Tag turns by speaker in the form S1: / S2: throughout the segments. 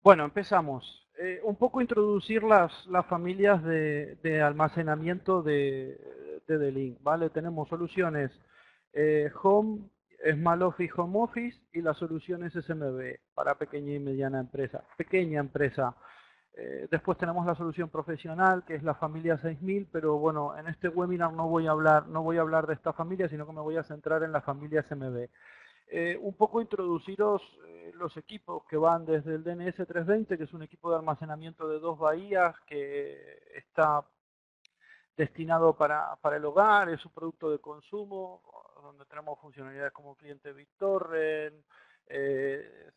S1: Bueno, empezamos. Un poco introducir las familias de almacenamiento de D-Link, ¿vale? Tenemos soluciones Home, Small Office, Home Office y las soluciones SMB para pequeña y mediana empresa. Pequeña empresa. Después tenemos la solución profesional, que es la familia 6000, pero bueno, en este webinar no voy a hablar de esta familia, sino que me voy a centrar en la familia SMB. Un poco introduciros los equipos que van desde el DNS 320, que es un equipo de almacenamiento de 2 bahías que está destinado para el hogar, es un producto de consumo, donde tenemos funcionalidades como cliente BitTorrent,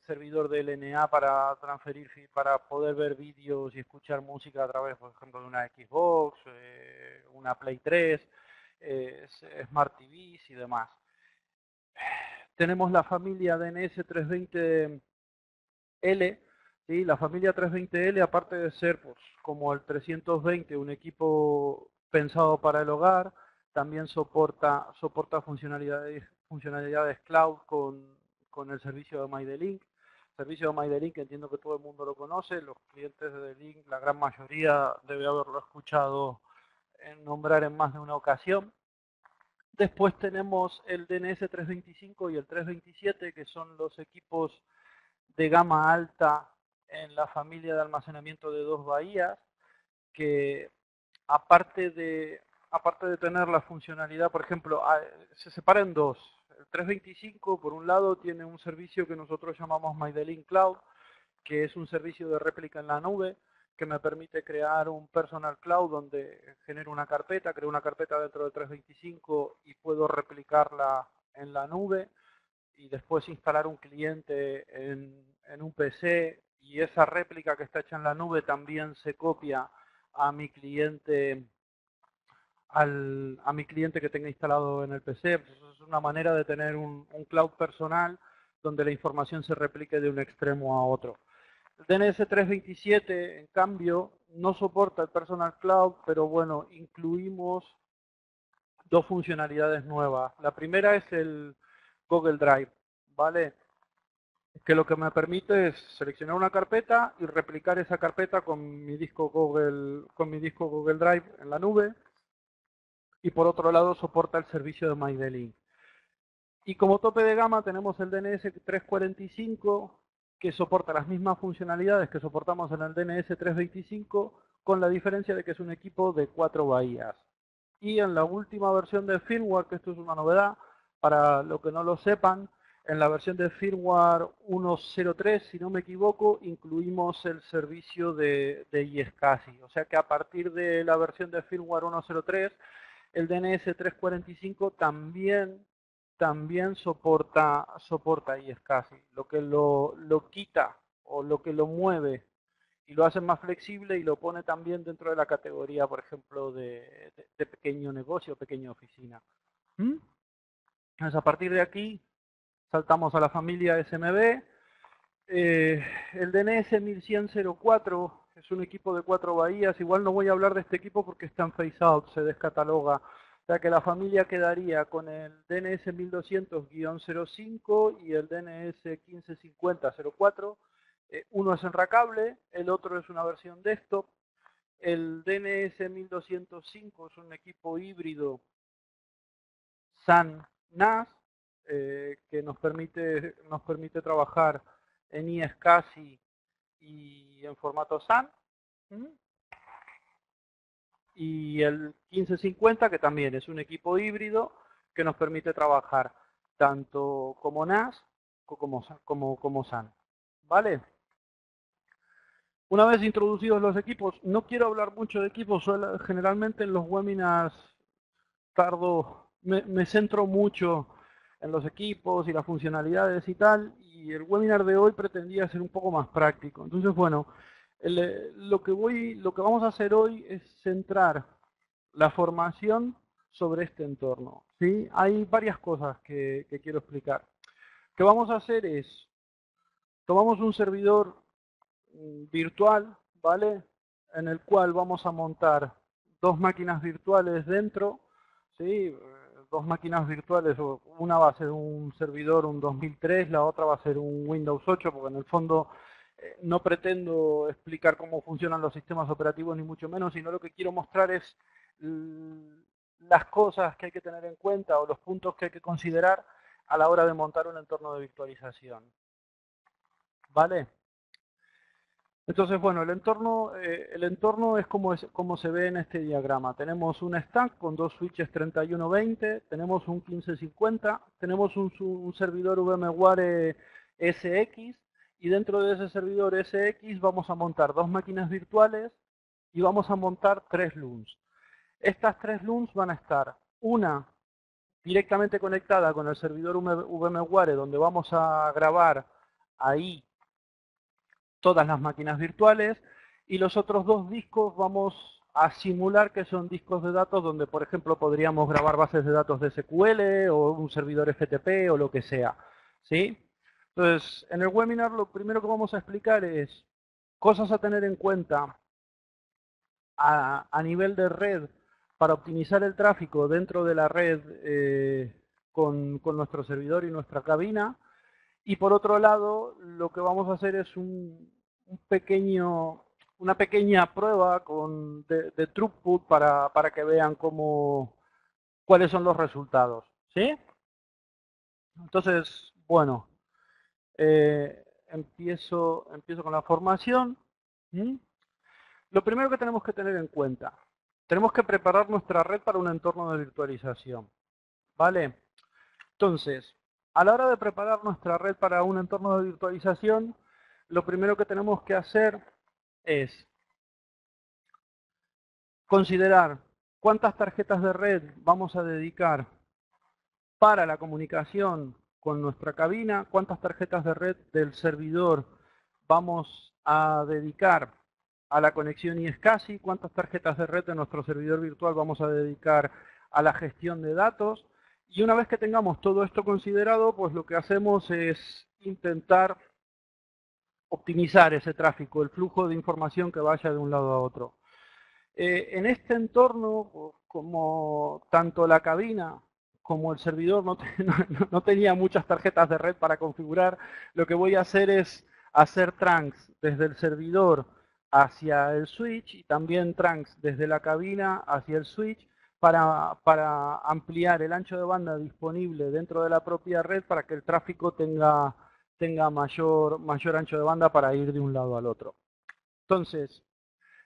S1: servidor de LNA para transferir, para poder ver vídeos y escuchar música a través, por ejemplo, de una Xbox, una Play 3, Smart TVs y demás. Tenemos la familia DNS 320L, ¿sí? La familia 320L, aparte de ser pues, como el 320, un equipo pensado para el hogar, también soporta funcionalidades cloud con el servicio de MyDelink. El servicio de MyDelink entiendo que todo el mundo lo conoce, los clientes de D-Link, la gran mayoría debe haberlo escuchado nombrar en más de una ocasión. Después tenemos el DNS 325 y el 327, que son los equipos de gama alta en la familia de almacenamiento de 2 bahías, que aparte de, aparte de tener la funcionalidad, por ejemplo, se separa en dos. El 325, por un lado, tiene un servicio que nosotros llamamos MyDelink Cloud, que es un servicio de réplica en la nube, que me permite crear un personal cloud donde genero una carpeta, creo una carpeta dentro de 325 y puedo replicarla en la nube y después instalar un cliente en un PC y esa réplica que está hecha en la nube también se copia a mi cliente a mi cliente que tenga instalado en el PC. Pues eso es una manera de tener un cloud personal donde la información se replique de un extremo a otro. El DNS 327, en cambio, no soporta el Personal Cloud, pero bueno, incluimos dos funcionalidades nuevas. La primera es el Google Drive, ¿vale? Que lo que me permite es seleccionar una carpeta y replicar esa carpeta con mi disco Google Drive en la nube. Y por otro lado soporta el servicio de MyDelink. Y como tope de gama tenemos el DNS 345, que soporta las mismas funcionalidades que soportamos en el DNS 325, con la diferencia de que es un equipo de 4 bahías. Y en la última versión de firmware, que esto es una novedad, para los que no lo sepan, en la versión de firmware 1.03, si no me equivoco, incluimos el servicio de iSCSI. O sea que a partir de la versión de firmware 1.03, el DNS 345 también soporta iSCSI. Lo que lo quita o lo que lo mueve y lo hace más flexible y lo pone también dentro de la categoría, por ejemplo, de pequeño negocio, pequeña oficina. Entonces, a partir de aquí, saltamos a la familia SMB. El DNS 1100.04 es un equipo de 4 bahías. Igual no voy a hablar de este equipo porque está en phase out, se descataloga. O sea que la familia quedaría con el DNS 1200-05 y el DNS 1550-04. Uno es enracable, el otro es una versión desktop. El DNS 1205 es un equipo híbrido SAN-NAS que nos permite trabajar en iSCSI y en formato SAN. Y el 1550, que también es un equipo híbrido que nos permite trabajar tanto como NAS como SAN. ¿Vale? Una vez introducidos los equipos, no quiero hablar mucho de equipos, generalmente en los webinars me centro mucho en los equipos y las funcionalidades y tal, y el webinar de hoy pretendía ser un poco más práctico. Entonces, bueno, lo que vamos a hacer hoy es centrar la formación sobre este entorno, ¿sí? Hay varias cosas que quiero explicar. Lo que vamos a hacer es, tomamos un servidor virtual, ¿vale? En el cual vamos a montar dos máquinas virtuales dentro, ¿sí? Dos máquinas virtuales, una va a ser un servidor, un 2003, la otra va a ser un Windows 8, porque en el fondo No pretendo explicar cómo funcionan los sistemas operativos ni mucho menos, sino lo que quiero mostrar es las cosas que hay que tener en cuenta o los puntos que hay que considerar a la hora de montar un entorno de virtualización. ¿Vale? Entonces, bueno, el entorno es como se ve en este diagrama. Tenemos un stack con dos switches 3120, tenemos un 1550, tenemos un servidor VMware SX, y dentro de ese servidor SX vamos a montar dos máquinas virtuales y vamos a montar tres LUNs. Estas tres LUNs van a estar una directamente conectada con el servidor VMware, donde vamos a grabar ahí todas las máquinas virtuales, y los otros dos discos vamos a simular que son discos de datos donde, por ejemplo, podríamos grabar bases de datos de SQL o un servidor FTP o lo que sea, ¿sí? Entonces, en el webinar lo primero que vamos a explicar es cosas a tener en cuenta a nivel de red para optimizar el tráfico dentro de la red con nuestro servidor y nuestra cabina. Y por otro lado, lo que vamos a hacer es una pequeña prueba de throughput para que vean cuáles son los resultados. ¿Sí? Entonces, bueno, empiezo con la formación. ¿Mm? Lo primero que tenemos que tener en cuenta, tenemos que preparar nuestra red para un entorno de virtualización. ¿Vale? Entonces, a la hora de preparar nuestra red para un entorno de virtualización, lo primero que tenemos que hacer es considerar cuántas tarjetas de red vamos a dedicar para la comunicación con nuestra cabina, cuántas tarjetas de red del servidor vamos a dedicar a la conexión iSCSI, cuántas tarjetas de red de nuestro servidor virtual vamos a dedicar a la gestión de datos. Y una vez que tengamos todo esto considerado, pues lo que hacemos es intentar optimizar ese tráfico, el flujo de información que vaya de un lado a otro. En este entorno, pues, como tanto la cabina como el servidor no tenía muchas tarjetas de red para configurar, lo que voy a hacer es hacer trunks desde el servidor hacia el switch y también trunks desde la cabina hacia el switch para ampliar el ancho de banda disponible dentro de la propia red para que el tráfico tenga mayor ancho de banda para ir de un lado al otro. Entonces,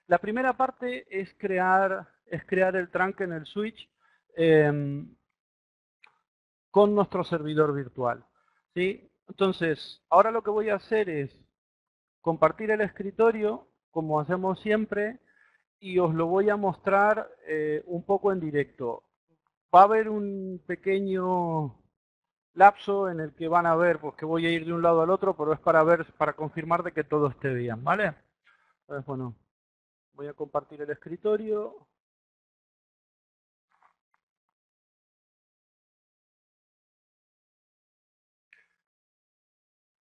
S1: la primera parte es crear el trunk en el switch con nuestro servidor virtual. ¿Sí? Entonces, ahora lo que voy a hacer es compartir el escritorio, como hacemos siempre, y os lo voy a mostrar un poco en directo. Va a haber un pequeño lapso en el que van a ver pues, que voy a ir de un lado al otro, pero es para confirmar de que todo esté bien, ¿vale? Entonces, bueno, voy a compartir el escritorio.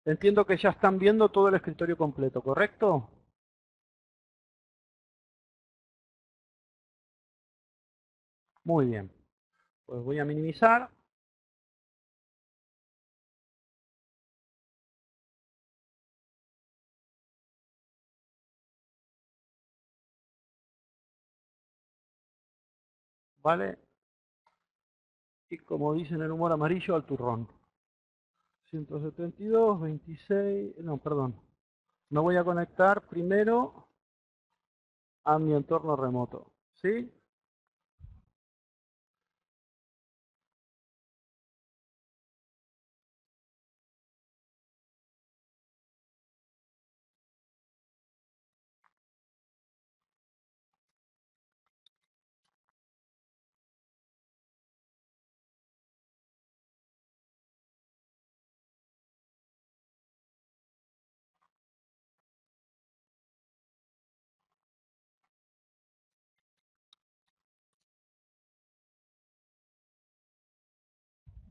S1: Entiendo que ya están viendo todo el escritorio completo, ¿correcto? Muy bien. Pues voy a minimizar. ¿Vale? Y como dicen el humor amarillo, al turrón. 172, 26, no, perdón. Me voy a conectar primero a mi entorno remoto. ¿Sí?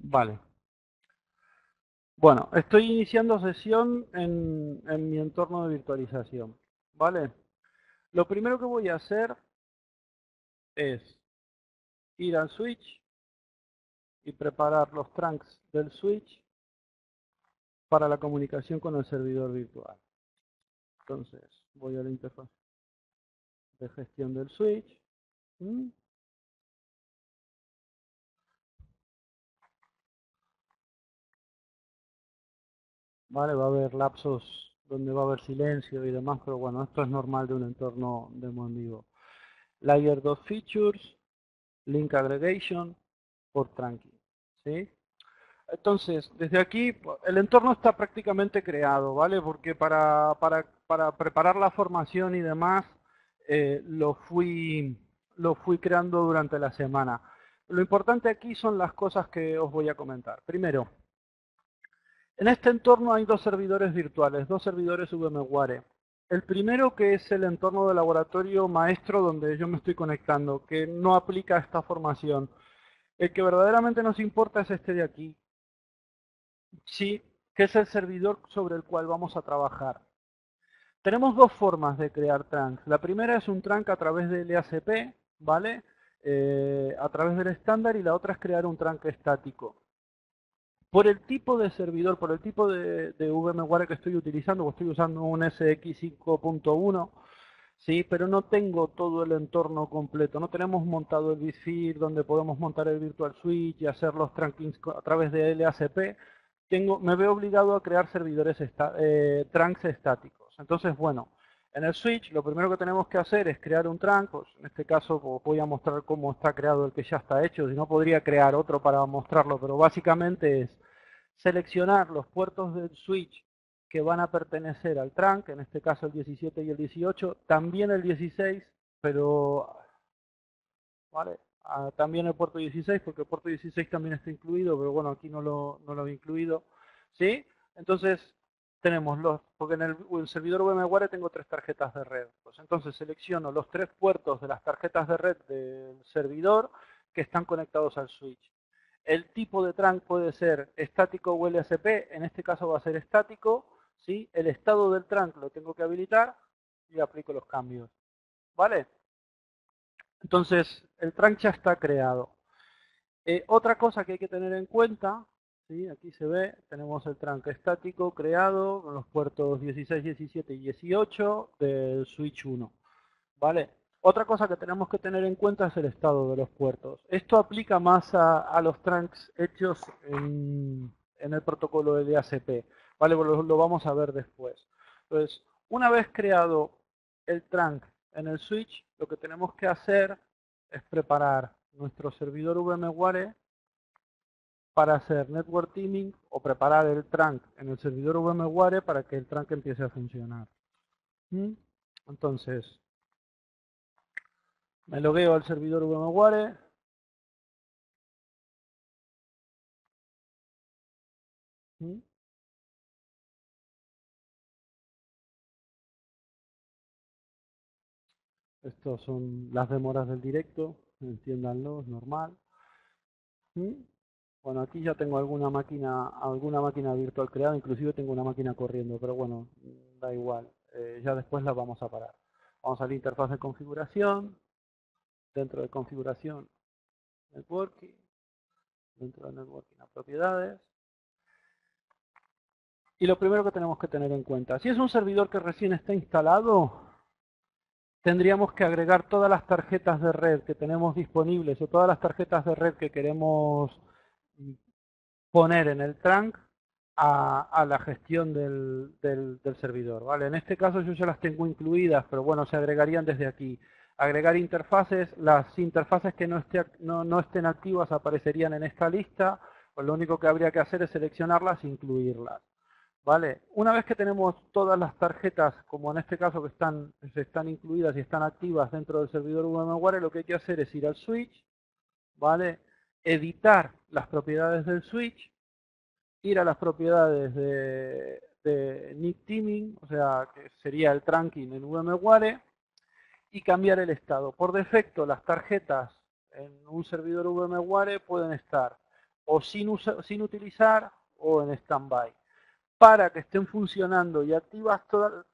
S1: Vale. Bueno, estoy iniciando sesión en mi entorno de virtualización. ¿Vale? Lo primero que voy a hacer es ir al switch y preparar los trunks del switch para la comunicación con el servidor virtual. Entonces, voy a la interfaz de gestión del switch. Vale, va a haber lapsos donde va a haber silencio y demás, pero bueno, esto es normal de un entorno demo en vivo. Layer 2 features, link aggregation, port trunking, ¿sí? Entonces, desde aquí, el entorno está prácticamente creado, ¿vale? Porque para preparar la formación y demás, lo fui creando durante la semana. Lo importante aquí son las cosas que os voy a comentar. Primero, en este entorno hay dos servidores virtuales, dos servidores VMware. El primero, que es el entorno de laboratorio maestro donde yo me estoy conectando, que no aplica esta formación. El que verdaderamente nos importa es este de aquí, sí, que es el servidor sobre el cual vamos a trabajar. Tenemos dos formas de crear trunks. La primera es un trunk a través del LACP, ¿vale? A través del estándar, y la otra es crear un trunk estático. Por el tipo de servidor, por el tipo de VMware que estoy utilizando, estoy usando un SX 5.1, sí, pero no tengo todo el entorno completo. No tenemos montado el vSphere donde podemos montar el Virtual Switch y hacer los trunkings a través de LACP. Me veo obligado a crear servidores trunks estáticos. Entonces, bueno, en el switch lo primero que tenemos que hacer es crear un trunk. Pues, en este caso voy a mostrar cómo está creado el que ya está hecho. Si no, podría crear otro para mostrarlo, pero básicamente es seleccionar los puertos del switch que van a pertenecer al trunk, en este caso el 17 y el 18, también el 16, pero ¿vale? También el puerto 16, porque el puerto 16 también está incluido, pero bueno, aquí no lo he incluido, ¿sí? Entonces, tenemos porque en el servidor VMware tengo tres tarjetas de red, pues entonces selecciono los tres puertos de las tarjetas de red del servidor que están conectados al switch. El tipo de trunk puede ser estático o LSP, en este caso va a ser estático, ¿sí? El estado del trunk lo tengo que habilitar y aplico los cambios, ¿vale? Entonces, el trunk ya está creado. Otra cosa que hay que tener en cuenta, ¿sí? Aquí se ve, tenemos el trunk estático creado con los puertos 16, 17 y 18 del switch 1, ¿vale? Otra cosa que tenemos que tener en cuenta es el estado de los puertos. Esto aplica más a los trunks hechos en el protocolo de DHCP, ¿vale? Lo vamos a ver después. Entonces, una vez creado el trunk en el switch, lo que tenemos que hacer es preparar nuestro servidor VMware para hacer network teaming, o preparar el trunk en el servidor VMware para que el trunk empiece a funcionar. Entonces, me logueo al servidor VMware. Estos son las demoras del directo, entiéndanlo, es normal. Bueno, aquí ya tengo alguna máquina virtual creada, inclusive tengo una máquina corriendo, pero bueno, da igual, ya después la vamos a parar. Vamos a la interfaz de configuración, dentro de configuración, networking, dentro de networking a propiedades. Y lo primero que tenemos que tener en cuenta, si es un servidor que recién está instalado, tendríamos que agregar todas las tarjetas de red que tenemos disponibles o todas las tarjetas de red que queremos poner en el trunk a la gestión del servidor, ¿vale? En este caso yo ya las tengo incluidas, pero bueno, se agregarían desde aquí. Agregar interfaces, las interfaces que no estén activas aparecerían en esta lista, pues lo único que habría que hacer es seleccionarlas e incluirlas. ¿Vale? Una vez que tenemos todas las tarjetas, como en este caso que están incluidas y están activas dentro del servidor VMware, lo que hay que hacer es ir al switch, ¿vale? Editar las propiedades del switch, ir a las propiedades de NIC Teaming, o sea, que sería el trunking en VMware, y cambiar el estado. Por defecto, las tarjetas en un servidor VMware pueden estar o sin utilizar o en standby. Para que estén funcionando y activas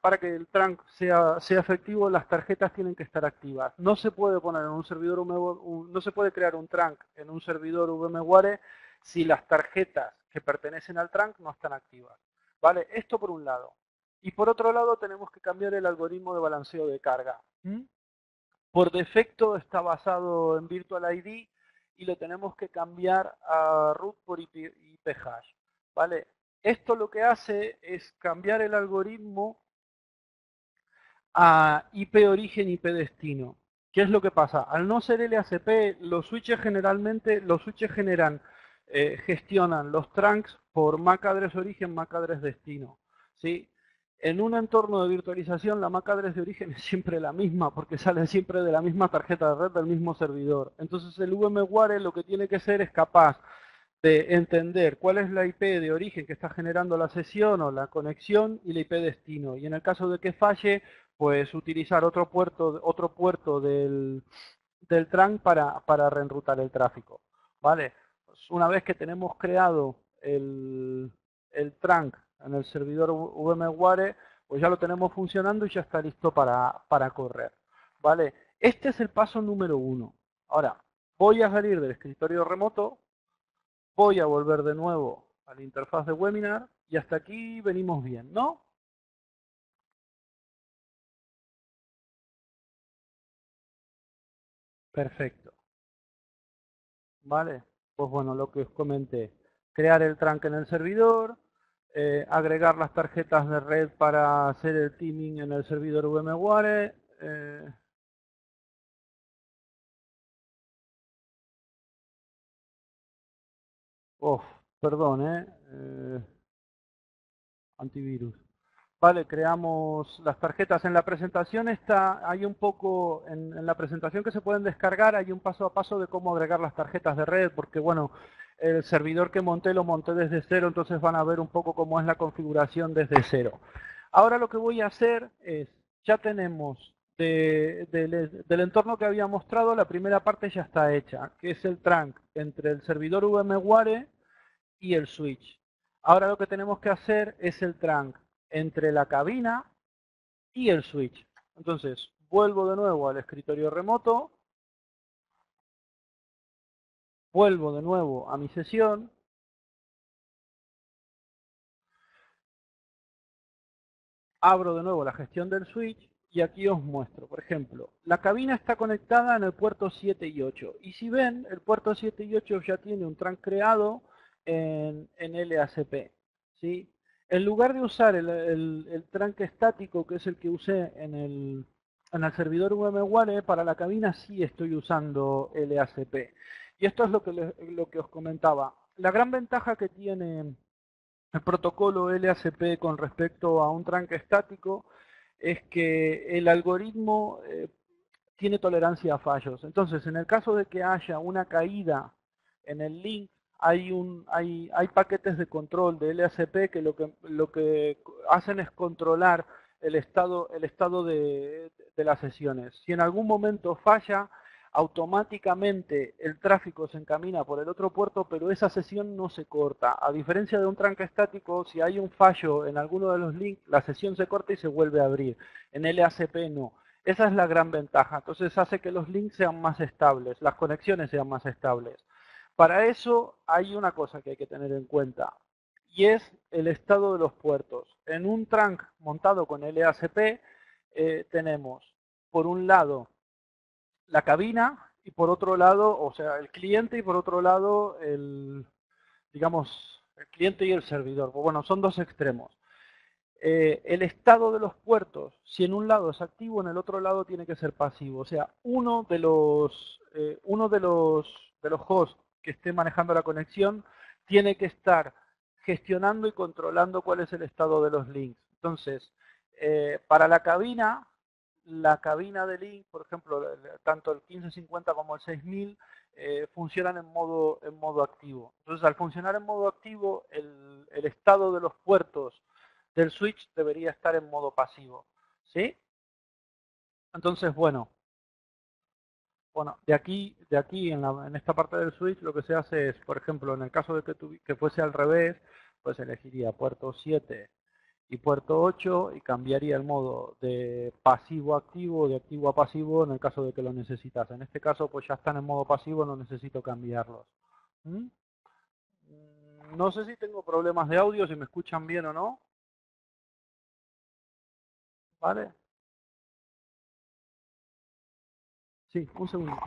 S1: para que el trunk sea efectivo, las tarjetas tienen que estar activas. No se puede poner en un servidor no se puede crear un trunk en un servidor VMware si las tarjetas que pertenecen al trunk no están activas. ¿Vale? Esto por un lado. Y por otro lado tenemos que cambiar el algoritmo de balanceo de carga. Por defecto está basado en Virtual ID y lo tenemos que cambiar a root por IP hash. ¿Vale? Esto lo que hace es cambiar el algoritmo a IP origen, IP destino. ¿Qué es lo que pasa? Al no ser LACP, los switches gestionan los trunks por MAC address origen, MAC address destino. ¿Sí? En un entorno de virtualización, la MAC address de origen es siempre la misma, porque sale siempre de la misma tarjeta de red del mismo servidor. Entonces el VMware lo que tiene que ser es capaz de entender cuál es la IP de origen que está generando la sesión o la conexión y la IP destino. Y en el caso de que falle, pues utilizar otro puerto del trunk para reenrutar el tráfico. ¿Vale? Pues una vez que tenemos creado el trunk en el servidor VMware, pues ya lo tenemos funcionando y ya está listo para correr. ¿Vale? Este es el paso número 1. Ahora, voy a salir del escritorio remoto, voy a volver de nuevo a la interfaz de webinar y hasta aquí venimos bien, ¿no? Perfecto. ¿Vale? Pues bueno, lo que os comenté, crear el trunk en el servidor, agregar las tarjetas de red para hacer el teaming en el servidor VMware. Oh, perdón, antivirus. Vale, creamos las tarjetas. En la presentación hay un poco, en la presentación que se pueden descargar, hay un paso a paso de cómo agregar las tarjetas de red, porque bueno, el servidor que monté lo monté desde cero, entonces van a ver un poco cómo es la configuración desde cero. Ahora lo que voy a hacer es, ya tenemos del entorno que había mostrado, la primera parte ya está hecha, que es el trunk entre el servidor VMware y el switch. Ahora lo que tenemos que hacer es el trunk entre la cabina y el switch. Entonces, vuelvo de nuevo al escritorio remoto, vuelvo de nuevo a mi sesión, abro de nuevo la gestión del switch y aquí os muestro. Por ejemplo, la cabina está conectada en el puerto 7 y 8. Y si ven, el puerto 7 y 8 ya tiene un trunk creado en LACP. ¿Sí? En lugar de usar el trunk estático, que es el que usé en el servidor VMware, para la cabina sí estoy usando LACP. Y esto es lo que os comentaba. La gran ventaja que tiene el protocolo LACP con respecto a un trunk estático es que el algoritmo tiene tolerancia a fallos. Entonces, en el caso de que haya una caída en el link, hay paquetes de control de LACP que lo que hacen es controlar el estado de las sesiones. Si en algún momento falla, automáticamente el tráfico se encamina por el otro puerto, pero esa sesión no se corta. A diferencia de un trunk estático, si hay un fallo en alguno de los links, la sesión se corta y se vuelve a abrir. En LACP no. Esa es la gran ventaja. Entonces hace que los links sean más estables, las conexiones sean más estables. Para eso hay una cosa que hay que tener en cuenta y es el estado de los puertos. En un trunk montado con LACP tenemos por un lado la cabina y por otro lado, o sea, el cliente y por otro lado digamos, el cliente y el servidor. Pues bueno, son dos extremos. El estado de los puertos, si en un lado es activo, en el otro lado tiene que ser pasivo. O sea, uno de los hosts que esté manejando la conexión tiene que estar gestionando y controlando cuál es el estado de los links. Entonces, para la cabina de link, por ejemplo, tanto el 1550 como el 6000, funcionan en modo activo. Entonces, al funcionar en modo activo, el estado de los puertos del switch debería estar en modo pasivo. ¿Sí? Entonces, bueno, de aquí en esta parte del switch lo que se hace es, por ejemplo, en el caso de que fuese al revés, pues elegiría puerto 7 y puerto 8 y cambiaría el modo de pasivo a activo, de activo a pasivo en el caso de que lo necesitas. En este caso, pues ya están en modo pasivo, no necesito cambiarlos. ¿Mm? No sé si tengo problemas de audio, si me escuchan bien o no. ¿vale? Sí, un segundo.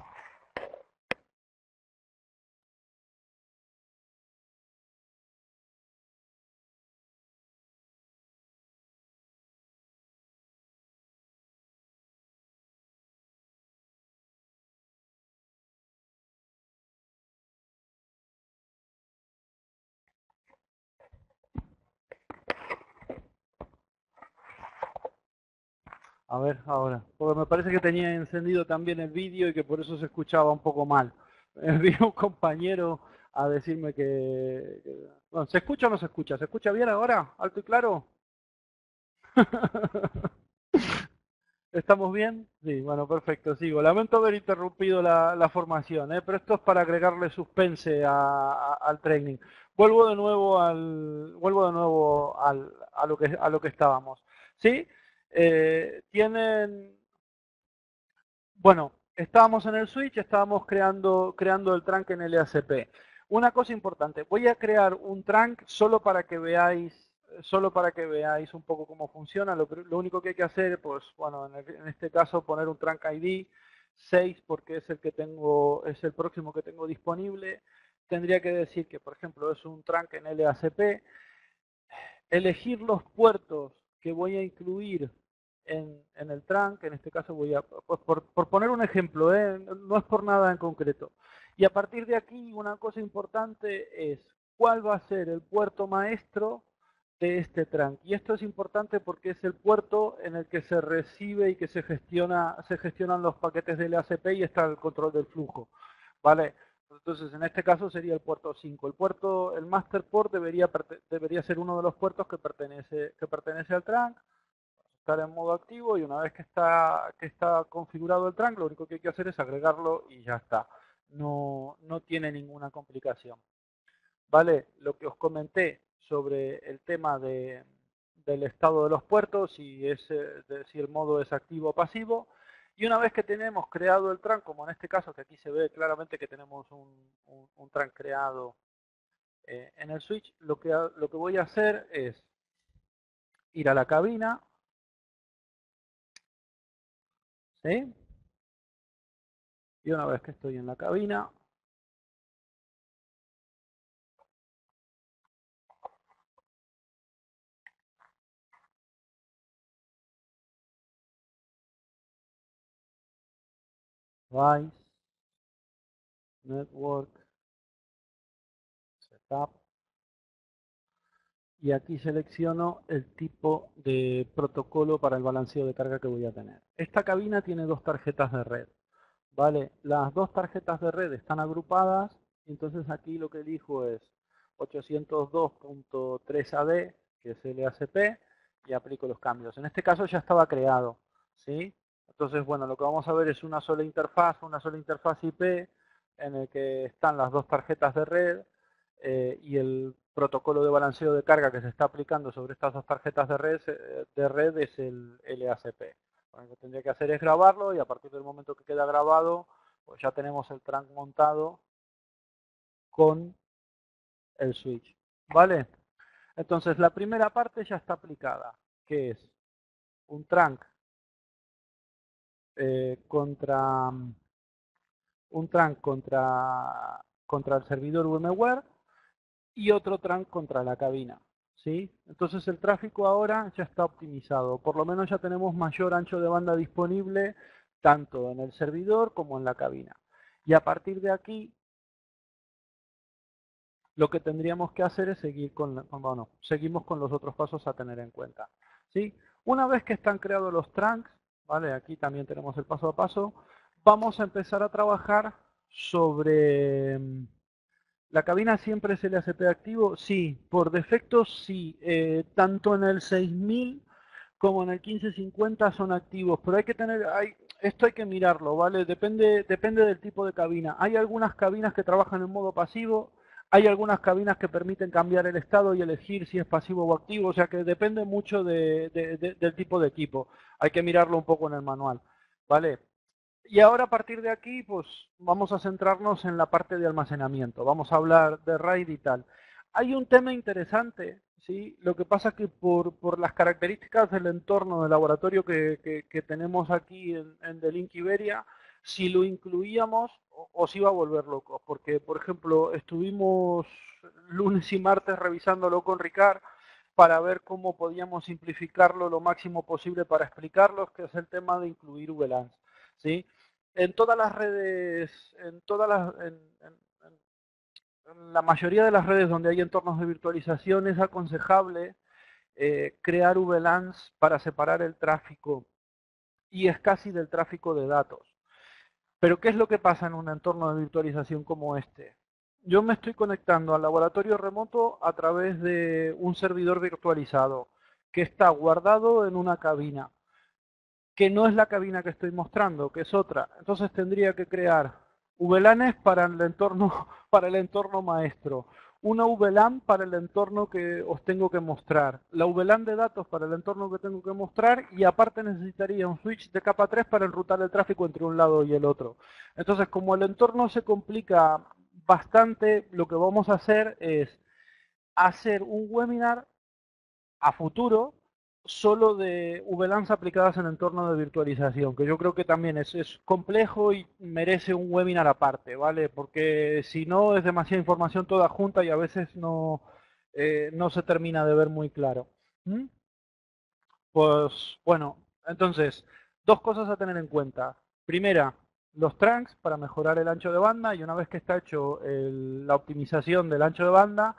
S1: A ver, ahora. Porque me parece que tenía encendido también el vídeo y que por eso se escuchaba un poco mal. Vino un compañero a decirme bueno, ¿se escucha o no se escucha? ¿Se escucha bien ahora? ¿Alto y claro? ¿Estamos bien? Sí, bueno, perfecto, sigo. Lamento haber interrumpido la formación, pero esto es para agregarle suspense al training. Vuelvo de nuevo a lo que estábamos. ¿Sí? Bueno, estábamos en el switch, estábamos creando el trunk en LACP. Una cosa importante, voy a crear un trunk solo para que veáis un poco cómo funciona. Lo único que hay que hacer, pues bueno, en este caso poner un trunk ID 6 porque es es el próximo que tengo disponible. Tendría que decir que, por ejemplo, es un trunk en LACP. Elegir los puertos que voy a incluir en el trunk, en este caso pues por poner un ejemplo, no es por nada en concreto. Y a partir de aquí, una cosa importante es cuál va a ser el puerto maestro de este trunk. Y esto es importante porque es el puerto en el que se recibe y que se gestionan los paquetes del ACP y está el control del flujo. ¿Vale? Entonces, en este caso sería el puerto 5. El master port debería ser uno de los puertos que pertenece al trunk, estar en modo activo y una vez que está configurado el trunk, lo único que hay que hacer es agregarlo y ya está. No tiene ninguna complicación. ¿Vale? Lo que os comenté sobre el tema del estado de los puertos, si el modo es activo o pasivo. Y una vez que tenemos creado el trunk, como en este caso, que aquí se ve claramente que tenemos un trunk creado en el switch, lo que voy a hacer es ir a la cabina, ¿sí? Y una vez que estoy en la cabina, Device, Network, Setup, y aquí selecciono el tipo de protocolo para el balanceo de carga que voy a tener. Esta cabina tiene dos tarjetas de red, ¿vale? Las dos tarjetas de red están agrupadas, entonces aquí lo que elijo es 802.3AD, que es LACP, y aplico los cambios. En este caso ya estaba creado, ¿sí? Entonces, bueno, lo que vamos a ver es una sola interfaz IP, en el que están las dos tarjetas de red, y el protocolo de balanceo de carga que se está aplicando sobre estas dos tarjetas de red es el LACP. Lo que tendría que hacer es grabarlo y a partir del momento que queda grabado, pues ya tenemos el trunk montado con el switch. ¿Vale? Entonces la primera parte ya está aplicada, que es un trunk contra contra el servidor VMware y otro trunk contra la cabina. ¿Sí? Entonces el tráfico ahora ya está optimizado. Por lo menos ya tenemos mayor ancho de banda disponible tanto en el servidor como en la cabina. Y a partir de aquí, lo que tendríamos que hacer es seguimos con los otros pasos a tener en cuenta. ¿Sí? Una vez que están creados los trunks, ¿vale? Aquí también tenemos el paso a paso, vamos a empezar a trabajar sobre ¿la cabina siempre es LACP activo? Sí, por defecto sí. Tanto en el 6000 como en el 1550 son activos, pero esto hay que mirarlo, ¿vale? Depende del tipo de cabina. Hay algunas cabinas que trabajan en modo pasivo, hay algunas cabinas que permiten cambiar el estado y elegir si es pasivo o activo, o sea que depende mucho del tipo de equipo. Hay que mirarlo un poco en el manual, ¿vale? Y ahora a partir de aquí, pues vamos a centrarnos en la parte de almacenamiento. Vamos a hablar de RAID y tal. Hay un tema interesante ¿sí? Lo que pasa es que por las características del entorno de laboratorio que tenemos aquí en The Link Iberia, si lo incluíamos os iba a volver locos, porque por ejemplo estuvimos lunes y martes revisándolo con Ricard para ver cómo podíamos simplificarlo lo máximo posible para explicarlos, que es el tema de incluir VLANs, ¿sí? En todas las redes, en todas las, en la mayoría de las redes donde hay entornos de virtualización es aconsejable crear VLANs para separar el tráfico y es casi del tráfico de datos. Pero ¿qué es lo que pasa en un entorno de virtualización como este? Yo me estoy conectando al laboratorio remoto a través de un servidor virtualizado que está guardado en una cabina, que no es la cabina que estoy mostrando, que es otra. Entonces tendría que crear VLANs para el entorno maestro, una VLAN para el entorno que os tengo que mostrar, la VLAN de datos para el entorno que tengo que mostrar y aparte necesitaría un switch de capa 3 para enrutar el tráfico entre un lado y el otro. Entonces, como el entorno se complica bastante, lo que vamos a hacer es hacer un webinar a futuro solo de VLANs aplicadas en entorno de virtualización, que yo creo que también es complejo y merece un webinar aparte, ¿vale? Porque si no es demasiada información toda junta y a veces no se termina de ver muy claro. ¿Mm? Pues bueno, entonces, dos cosas a tener en cuenta. Primera, los trunks para mejorar el ancho de banda y una vez que está hecho la optimización del ancho de banda,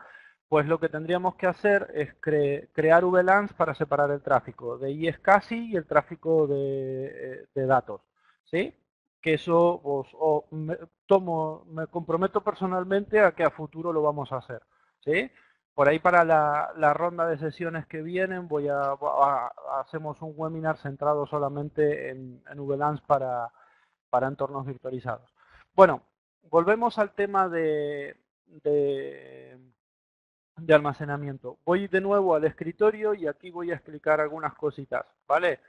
S1: pues lo que tendríamos que hacer es crear VLANs para separar el tráfico de iSCSI y el tráfico de datos, ¿sí? Que eso me comprometo personalmente a que a futuro lo vamos a hacer, ¿sí? Por ahí para la ronda de sesiones que vienen hacemos un webinar centrado solamente en VLANs para entornos virtualizados. Bueno, volvemos al tema de almacenamiento. Voy de nuevo al escritorio y aquí voy a explicar algunas cositas, ¿vale?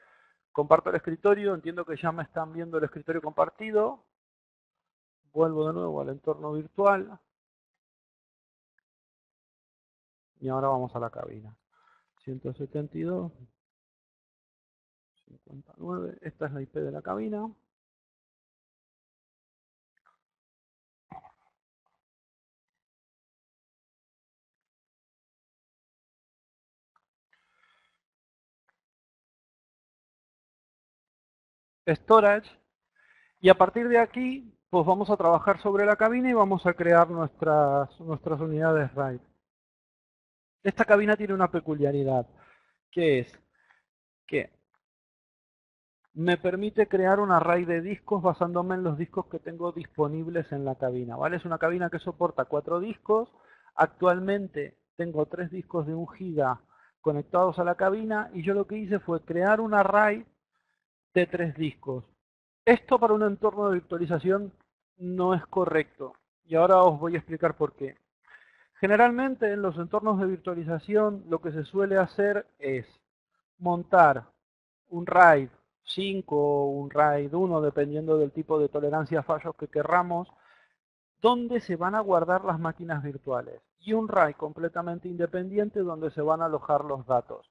S1: Comparto el escritorio, entiendo que ya me están viendo el escritorio compartido. Vuelvo de nuevo al entorno virtual. Y ahora vamos a la cabina. 172, 59, esta es la IP de la cabina. Storage. Y a partir de aquí, pues vamos a trabajar sobre la cabina y vamos a crear nuestras unidades RAID. Esta cabina tiene una peculiaridad, que es que me permite crear un array de discos basándome en los discos que tengo disponibles en la cabina, ¿vale? Es una cabina que soporta 4 discos. Actualmente tengo 3 discos de 1 giga conectados a la cabina y yo lo que hice fue crear un array de 3 discos. Esto para un entorno de virtualización no es correcto y ahora os voy a explicar por qué. Generalmente en los entornos de virtualización lo que se suele hacer es montar un RAID 5 o un RAID 1, dependiendo del tipo de tolerancia a fallos que querramos, donde se van a guardar las máquinas virtuales y un RAID completamente independiente donde se van a alojar los datos.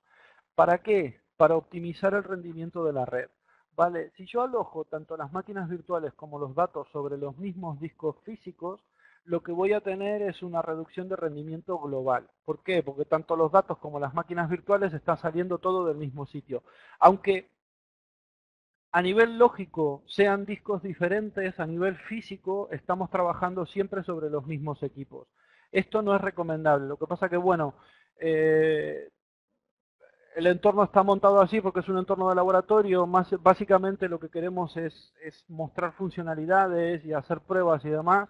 S1: ¿Para qué? Para optimizar el rendimiento de la red. Vale, si yo alojo tanto las máquinas virtuales como los datos sobre los mismos discos físicos, lo que voy a tener es una reducción de rendimiento global. ¿Por qué? Porque tanto los datos como las máquinas virtuales están saliendo todo del mismo sitio. Aunque a nivel lógico sean discos diferentes, a nivel físico estamos trabajando siempre sobre los mismos equipos. Esto no es recomendable. Lo que pasa que, bueno, el entorno está montado así porque es un entorno de laboratorio. Básicamente lo que queremos es mostrar funcionalidades y hacer pruebas y demás.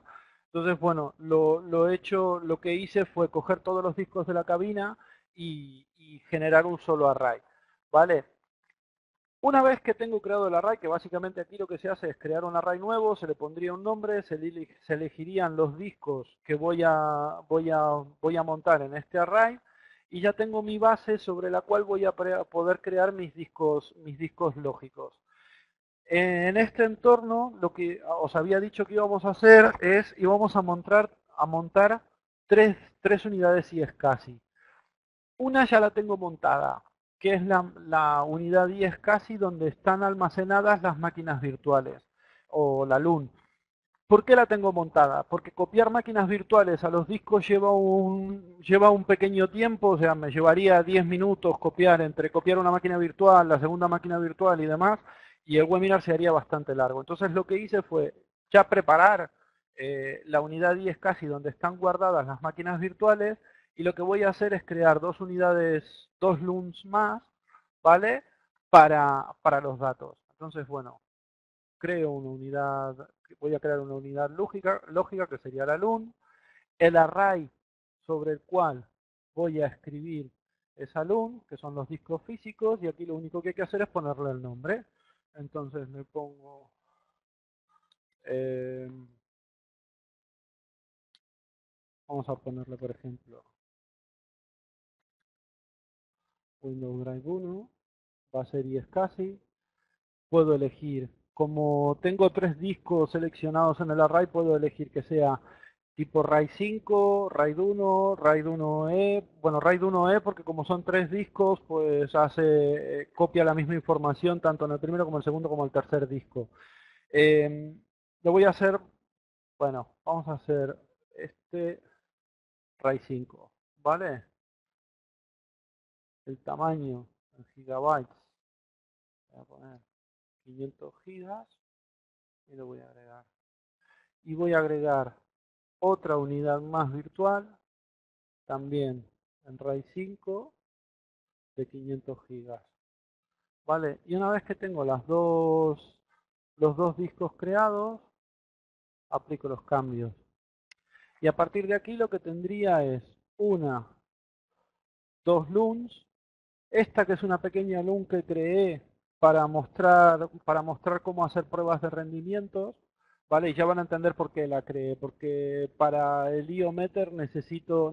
S1: Entonces, bueno, lo que hice fue coger todos los discos de la cabina y generar un solo array. ¿Vale? Una vez que tengo creado el array, que básicamente aquí lo que se hace es crear un array nuevo, se le pondría un nombre, se elegirían los discos que voy a montar en este array y ya tengo mi base sobre la cual voy a poder crear mis discos lógicos. En este entorno, lo que os había dicho que íbamos a hacer es íbamos a montar tres unidades iSCSI. Una ya la tengo montada, que es la unidad 10 casi donde están almacenadas las máquinas virtuales, o la LUN. ¿Por qué la tengo montada? Porque copiar máquinas virtuales a los discos lleva un pequeño tiempo, o sea, me llevaría 10 minutos copiar entre copiar una máquina virtual, la segunda máquina virtual y demás, y el webinar se haría bastante largo. Entonces lo que hice fue ya preparar la unidad 10 casi donde están guardadas las máquinas virtuales, y lo que voy a hacer es crear dos unidades, dos LUNs más, ¿vale? Para los datos. Entonces, bueno, creo una unidad, voy a crear una unidad lógica que sería la LUN, el array sobre el cual voy a escribir esa LUN, que son los discos físicos, y aquí lo único que hay que hacer es ponerle el nombre. Entonces me pongo eh, vamos a ponerle, por ejemplo, Windows Drive 1, va a ser iSCSI. Puedo elegir, como tengo tres discos seleccionados en el array, puedo elegir que sea tipo RAID 5, RAID 1, RAID 1E. Bueno, RAID 1E porque como son tres discos, pues copia la misma información tanto en el primero como el segundo como el tercer disco. Lo voy a hacer, bueno, vamos a hacer este RAID 5, ¿vale? El tamaño en gigabytes, voy a poner 500 gigas y lo voy a agregar. Y voy a agregar otra unidad más virtual, también en RAID 5 de 500 gigas. ¿Vale? Y una vez que tengo los dos discos creados, aplico los cambios. Y a partir de aquí lo que tendría es dos LUNs. Esta que es una pequeña LUN que creé para mostrar cómo hacer pruebas de rendimientos. ¿Vale? Y ya van a entender por qué la creé. Porque para el IOMeter necesito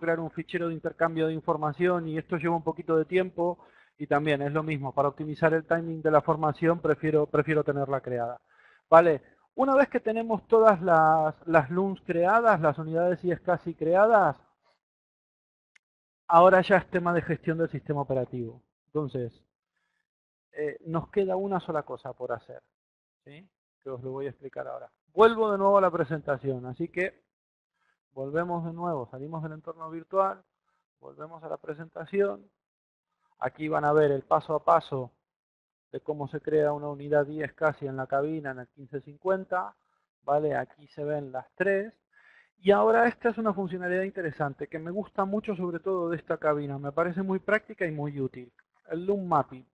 S1: crear un fichero de intercambio de información y esto lleva un poquito de tiempo. Y también es lo mismo, para optimizar el timing de la formación prefiero tenerla creada. ¿Vale? Una vez que tenemos todas las LUNs creadas, las unidades iSCSI creadas, ahora ya es tema de gestión del sistema operativo. Entonces, nos queda una sola cosa por hacer, ¿sí? Que os lo voy a explicar ahora. Vuelvo de nuevo a la presentación, así que volvemos de nuevo, salimos del entorno virtual, volvemos a la presentación. Aquí van a ver el paso a paso de cómo se crea una unidad 10 casi en la cabina en el 1550. ¿Vale? Aquí se ven las tres. Y ahora esta es una funcionalidad interesante que me gusta mucho sobre todo de esta cabina. Me parece muy práctica y muy útil. El Loom Mapping.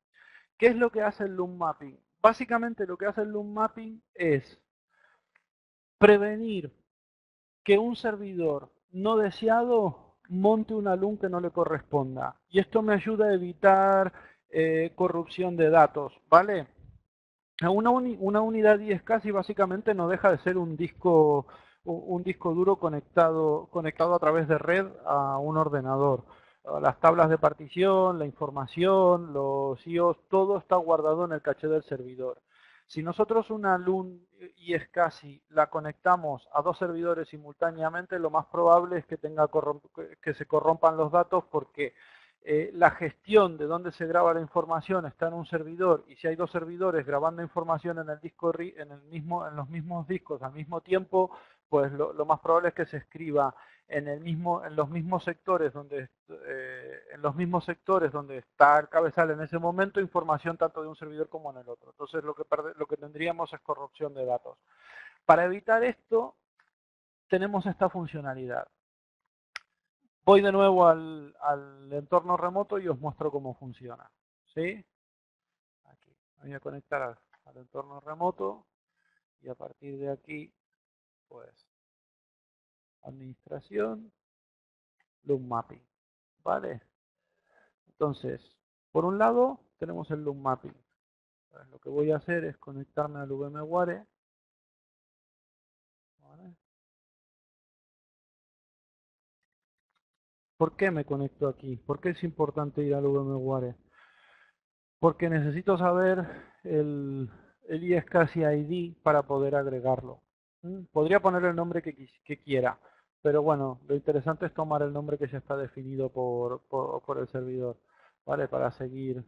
S1: ¿Qué es lo que hace el Loom Mapping? Básicamente lo que hace el Loom Mapping es prevenir que un servidor no deseado monte una LUN que no le corresponda. Y esto me ayuda a evitar corrupción de datos, ¿vale? Una unidad 10 casi básicamente no deja de ser un disco duro conectado a través de red a un ordenador. Las tablas de partición, la información, los IOs, todo está guardado en el caché del servidor. Si nosotros una LUN iSCSI la conectamos a dos servidores simultáneamente, lo más probable es que se corrompan los datos porque la gestión de dónde se graba la información está en un servidor, y si hay dos servidores grabando información en el disco en los mismos discos al mismo tiempo, pues lo más probable es que se escriba en los mismos sectores donde está el cabezal en ese momento, información tanto de un servidor como en el otro. Entonces lo que tendríamos es corrupción de datos. Para evitar esto, tenemos esta funcionalidad. Voy de nuevo al entorno remoto y os muestro cómo funciona. ¿Sí? Aquí. Me voy a conectar al entorno remoto y a partir de aquí, pues, administración, Loom Mapping. ¿Vale? Entonces, por un lado, tenemos el Loom Mapping. Pues lo que voy a hacer es conectarme al VMware. ¿Vale? ¿Por qué me conecto aquí? ¿Por qué es importante ir al VMware? Porque necesito saber el iSCSI ID para poder agregarlo. Podría poner el nombre que quiera, Pero bueno, lo interesante es tomar el nombre que ya está definido por el servidor, ¿vale? Para seguir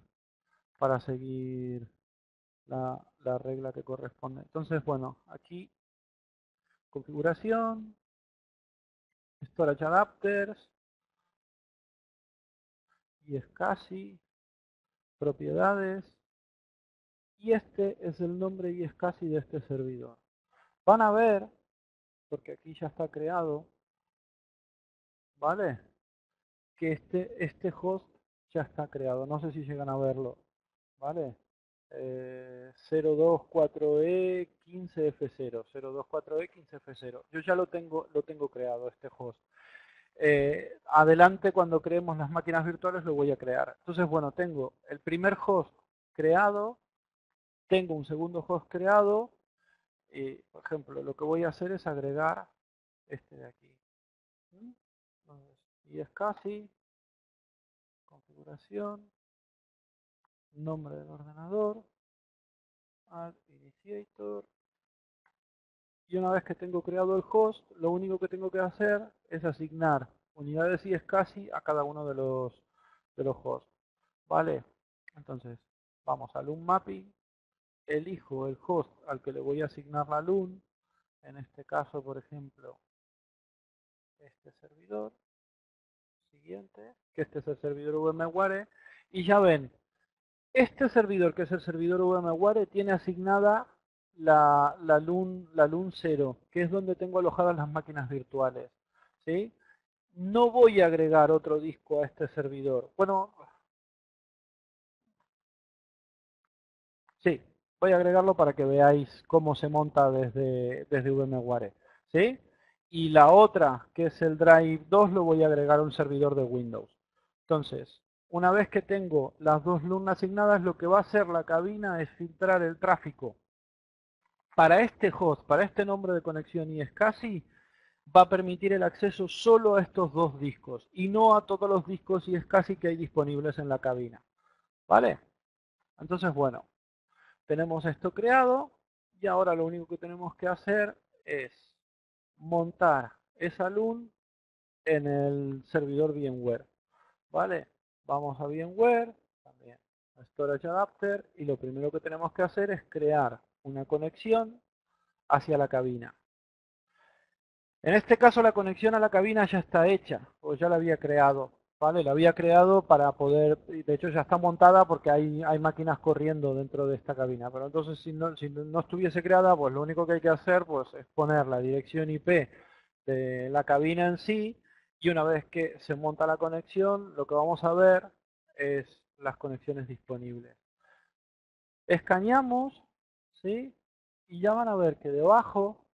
S1: la regla que corresponde. Entonces, bueno, aquí configuración, storage adapters, y SCSI, propiedades, y este es el nombre y SCSI de este servidor. Van a ver, porque aquí ya está creado, ¿vale? Que este host ya está creado. No sé si llegan a verlo, ¿vale? 024E15F0, 024E15F0. Yo ya lo tengo creado, este host. Adelante, cuando creemos las máquinas virtuales, lo voy a crear. Entonces, bueno, tengo el primer host creado, tengo un segundo host creado, y, por ejemplo, lo que voy a hacer es agregar este de aquí. Entonces, y es casi configuración, nombre del ordenador, add initiator, y una vez que tengo creado el host, lo único que tengo que hacer es asignar unidades y SCSI a cada uno de los hosts, ¿vale? Entonces, vamos al LUN mapping, elijo el host al que le voy a asignar la LUN, en este caso, por ejemplo, este servidor, siguiente, que este es el servidor VMware, y ya ven, este servidor, que es el servidor VMware, tiene asignada la LUN 0, que es donde tengo alojadas las máquinas virtuales, ¿sí? No voy a agregar otro disco a este servidor. Bueno, sí, voy a agregarlo para que veáis cómo se monta desde VMware, ¿sí? Y la otra, que es el Drive 2, lo voy a agregar a un servidor de Windows. Entonces, una vez que tengo las dos LUN asignadas, lo que va a hacer la cabina es filtrar el tráfico para este host, para este nombre de conexión y SCSI, va a permitir el acceso solo a estos dos discos y no a todos los discos y SCSI que hay disponibles en la cabina. ¿Vale? Entonces, bueno, tenemos esto creado y ahora lo único que tenemos que hacer es montar esa LUN en el servidor VMware. ¿Vale? Vamos a VMware, también a Storage Adapter, y lo primero que tenemos que hacer es crear una conexión hacia la cabina. En este caso la conexión a la cabina ya está hecha, o ya la había creado, ¿vale? La había creado para poder, de hecho ya está montada porque hay máquinas corriendo dentro de esta cabina, pero entonces si no estuviese creada, pues lo único que hay que hacer pues, es poner la dirección IP de la cabina en sí, y una vez que se monta la conexión, lo que vamos a ver es las conexiones disponibles. Escaneamos, ¿sí? Y ya van a ver que debajo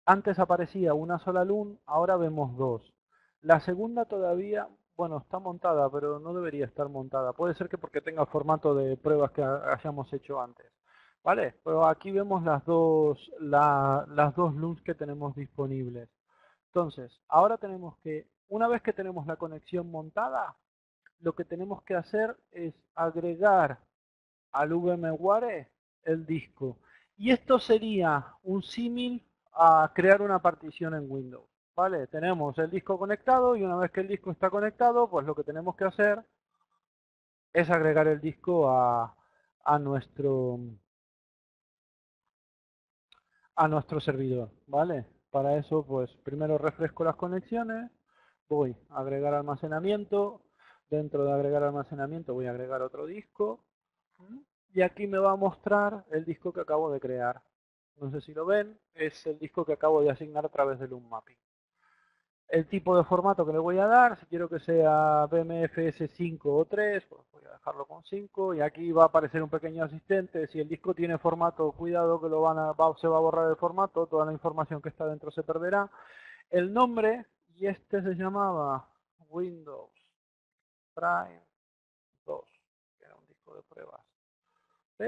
S1: antes aparecía una sola LUN, ahora vemos dos. La segunda todavía, bueno, está montada, pero no debería estar montada. Puede ser que porque tenga formato de pruebas que hayamos hecho antes. ¿Vale? Pero aquí vemos las dos LUNs que tenemos disponibles. Entonces, ahora tenemos que, una vez que tenemos la conexión montada, lo que tenemos que hacer es agregar al VMware el disco. Y esto sería un símil a crear una partición en Windows. ¿Vale? Tenemos el disco conectado y una vez que el disco está conectado, pues lo que tenemos que hacer es agregar el disco a nuestro servidor. ¿Vale? Para eso, pues primero refresco las conexiones, voy a agregar almacenamiento, dentro de agregar almacenamiento voy a agregar otro disco, y aquí me va a mostrar el disco que acabo de crear. No sé si lo ven, es el disco que acabo de asignar a través del unmapping. El tipo de formato que le voy a dar, si quiero que sea BMFS 5 o 3, pues voy a dejarlo con 5, y aquí va a aparecer un pequeño asistente. Si el disco tiene formato, cuidado que se va a borrar el formato, toda la información que está dentro se perderá. El nombre, y este se llamaba Windows Prime 2, que era un disco de pruebas. ¿Sí?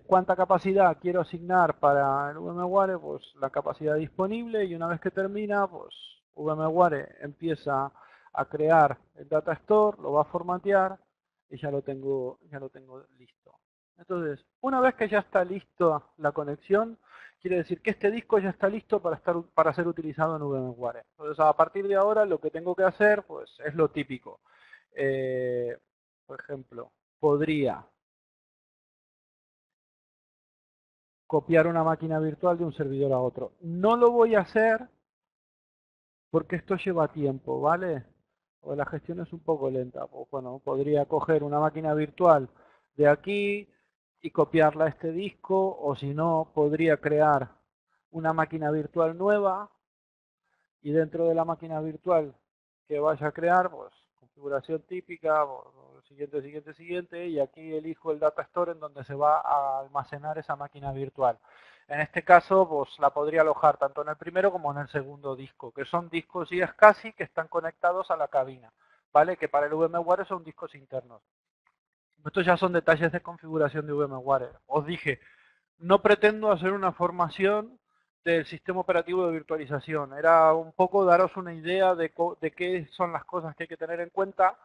S1: ¿Cuánta capacidad quiero asignar para el VMware? Pues la capacidad disponible, y una vez que termina, pues VMware empieza a crear el data store, lo va a formatear y ya lo tengo listo. Entonces, una vez que ya está lista la conexión, quiere decir que este disco ya está listo para ser utilizado en VMware. Entonces, a partir de ahora, lo que tengo que hacer, pues, es lo típico. Eh, por ejemplo, podría copiar una máquina virtual de un servidor a otro. No lo voy a hacer porque esto lleva tiempo, ¿vale? O la gestión es un poco lenta. Pues, bueno, podría coger una máquina virtual de aquí y copiarla a este disco, o si no, podría crear una máquina virtual nueva y dentro de la máquina virtual que vaya a crear, pues configuración típica, pues, siguiente, y aquí elijo el data store en donde se va a almacenar esa máquina virtual. En este caso, pues la podría alojar tanto en el primero como en el segundo disco, que son discos iSCSI que están conectados a la cabina, ¿vale? Que para el VMware son discos internos. Estos ya son detalles de configuración de VMware. Os dije, no pretendo hacer una formación del sistema operativo de virtualización. Era un poco daros una idea de qué son las cosas que hay que tener en cuenta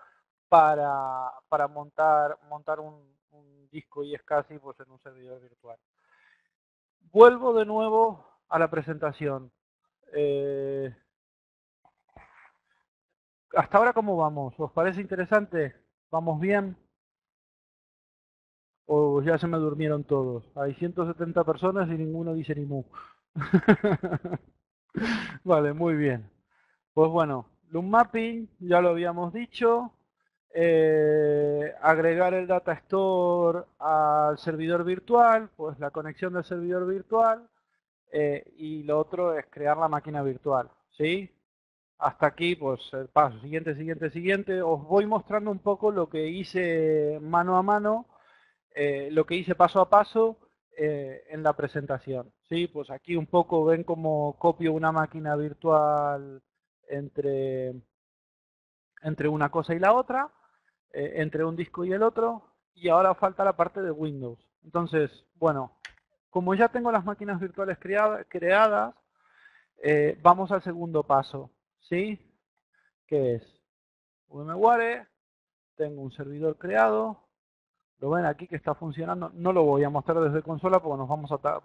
S1: para montar un disco iSCSI pues, en un servidor virtual. Vuelvo de nuevo a la presentación. Hasta ahora, ¿cómo vamos? ¿Os parece interesante? ¿Vamos bien? ¿O ya se me durmieron todos? Hay 170 personas y ninguno dice ni mu. Vale, muy bien. Pues bueno, loop mapping, ya lo habíamos dicho. Agregar el data store al servidor virtual, pues la conexión del servidor virtual. Y lo otro es crear la máquina virtual, ¿sí? Hasta aquí, pues el paso, siguiente. Os voy mostrando un poco lo que hice mano a mano, lo que hice paso a paso en la presentación. Sí, pues aquí un poco ven cómo copio una máquina virtual entre, entre una cosa y la otra, entre un disco y el otro, y ahora falta la parte de Windows. Entonces, bueno, como ya tengo las máquinas virtuales creadas, vamos al segundo paso, ¿sí? Que es VMware, tengo un servidor creado, lo ven aquí que está funcionando. No lo voy a mostrar desde consola porque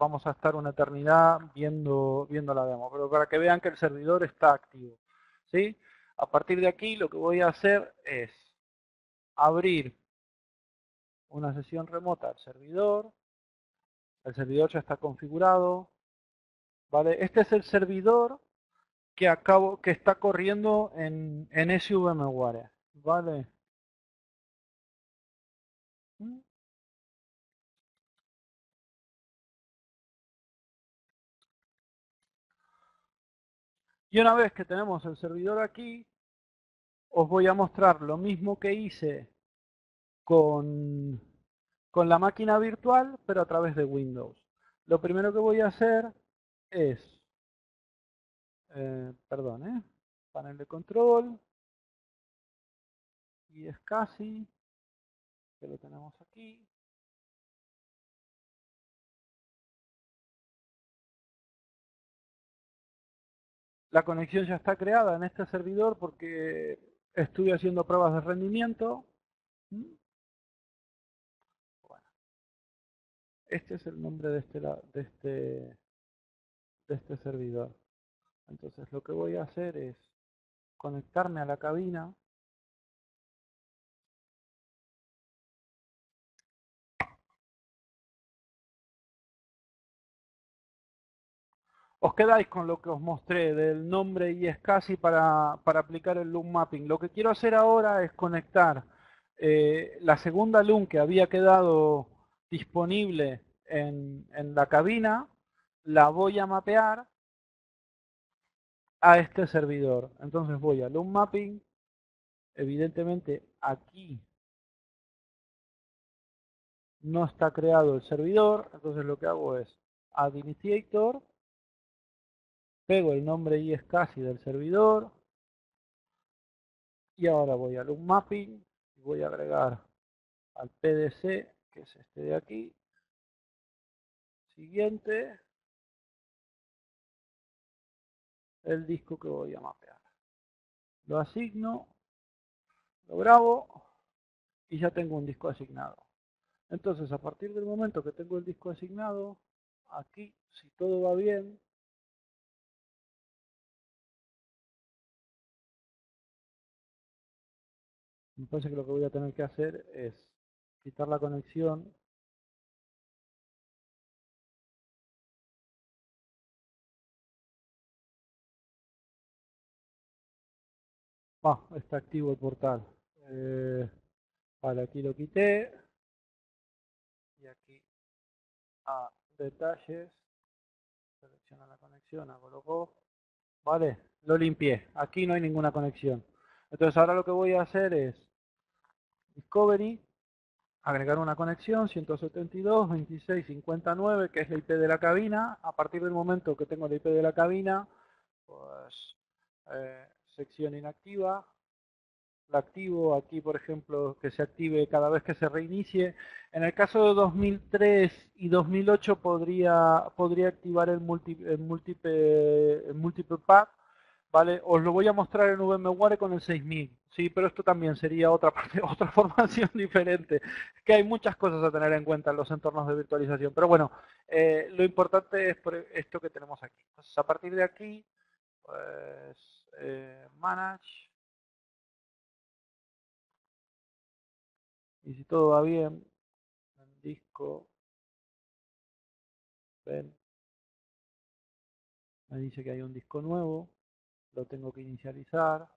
S1: vamos a estar una eternidad viendo la demo. Pero para que vean que el servidor está activo. ¿Sí? A partir de aquí lo que voy a hacer es abrir una sesión remota al servidor. El servidor ya está configurado. ¿Vale? Este es el servidor que está corriendo en SVMware. ¿Vale? Y una vez que tenemos el servidor aquí, os voy a mostrar lo mismo que hice con, con la máquina virtual, pero a través de Windows. Lo primero que voy a hacer es, panel de control, y es casi, que lo tenemos aquí. La conexión ya está creada en este servidor porque estuve haciendo pruebas de rendimiento. Bueno, este es el nombre de este servidor. Entonces lo que voy a hacer es conectarme a la cabina. Os quedáis con lo que os mostré del nombre y iSCSI para aplicar el loop mapping. Lo que quiero hacer ahora es conectar la segunda loop que había quedado disponible en la cabina, la voy a mapear a este servidor. Entonces voy a loop mapping, evidentemente aquí no está creado el servidor, entonces lo que hago es add initiator, pego el nombre iSCSI del servidor, y ahora voy a loop mapping y voy a agregar al PDC, que es este de aquí, siguiente, el disco que voy a mapear. Lo asigno, lo grabo y ya tengo un disco asignado. Entonces, a partir del momento que tengo el disco asignado, aquí, si todo va bien, me parece que lo que voy a tener que hacer es quitar la conexión. Está activo el portal. Vale, aquí lo quité. Y aquí a detalles, selecciona la conexión, hago logo. Vale, lo limpié. Aquí no hay ninguna conexión. Entonces ahora lo que voy a hacer es Discovery, agregar una conexión 172.26.59, que es la IP de la cabina. A partir del momento que tengo la IP de la cabina, pues sección inactiva, la activo aquí, por ejemplo, que se active cada vez que se reinicie. En el caso de 2003 y 2008 podría activar el múltiple path, ¿vale? Os lo voy a mostrar en VMware con el 6000, sí, pero esto también sería otra parte, otra formación diferente. Es que hay muchas cosas a tener en cuenta en los entornos de virtualización, pero bueno, lo importante es por esto que tenemos aquí. Entonces, a partir de aquí, pues, manage. Y si todo va bien, el disco, ven, me dice que hay un disco nuevo, lo tengo que inicializar.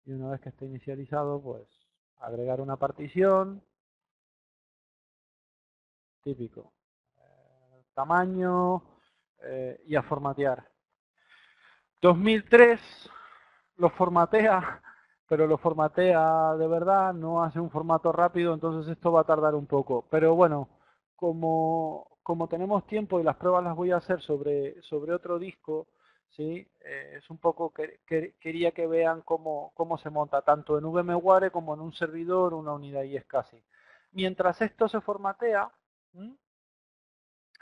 S1: Y una vez que esté inicializado, pues agregar una partición, típico. Tamaño y a formatear. 2003 lo formatea, pero lo formatea de verdad, no hace un formato rápido, entonces esto va a tardar un poco. Pero bueno, como tenemos tiempo y las pruebas las voy a hacer sobre otro disco, ¿sí? Es un poco, quería que vean cómo se monta, tanto en VMware como en un servidor, una unidad y es casi. Mientras esto se formatea, ¿m?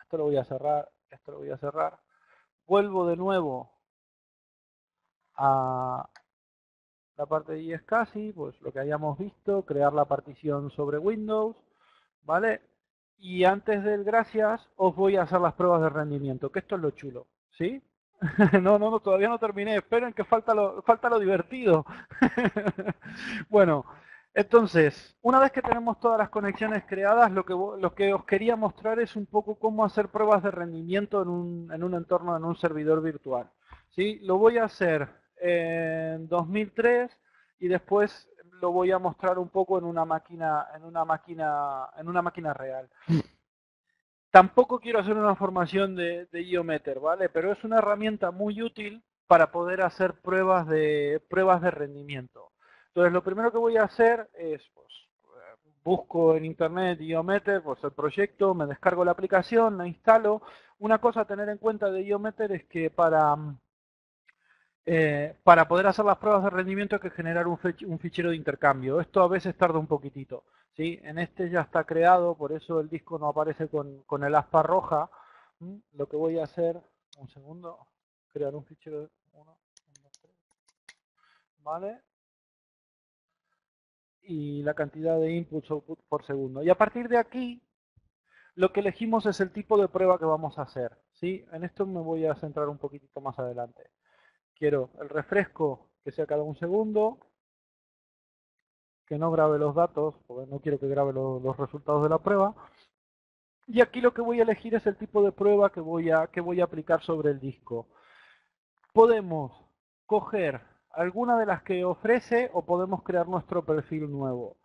S1: Esto lo voy a cerrar, esto lo voy a cerrar, vuelvo de nuevo a la parte de iSCSI, pues lo que hayamos visto, crear la partición sobre Windows, ¿vale? Y antes del gracias os voy a hacer las pruebas de rendimiento, que esto es lo chulo, ¿sí? No, todavía no terminé, esperen que falta lo divertido. Bueno, entonces, una vez que tenemos todas las conexiones creadas, lo que os quería mostrar es un poco cómo hacer pruebas de rendimiento en un entorno, en un servidor virtual. ¿Sí? Lo voy a hacer en 2003 y después lo voy a mostrar un poco en una máquina real. Tampoco quiero hacer una formación de Geometer, ¿vale? Pero es una herramienta muy útil para poder hacer pruebas de rendimiento. Entonces, lo primero que voy a hacer es, pues, busco en internet Geometer, pues el proyecto, me descargo la aplicación, la instalo. Una cosa a tener en cuenta de Geometer es que para poder hacer las pruebas de rendimiento hay que generar un fichero de intercambio. Esto a veces tarda un poquitito. ¿Sí? En este ya está creado, por eso el disco no aparece con el aspa roja. Lo que voy a hacer, un segundo, crear un fichero de 1, 2, 3, ¿vale? Y la cantidad de inputs output por segundo. Y a partir de aquí, lo que elegimos es el tipo de prueba que vamos a hacer. ¿Sí? En esto me voy a centrar un poquitito más adelante. Quiero el refresco que sea cada un segundo, que no grabe los datos, porque no quiero que grabe los resultados de la prueba. Y aquí lo que voy a elegir es el tipo de prueba que voy a aplicar sobre el disco. Podemos coger alguna de las que ofrece o podemos crear nuestro perfil nuevo.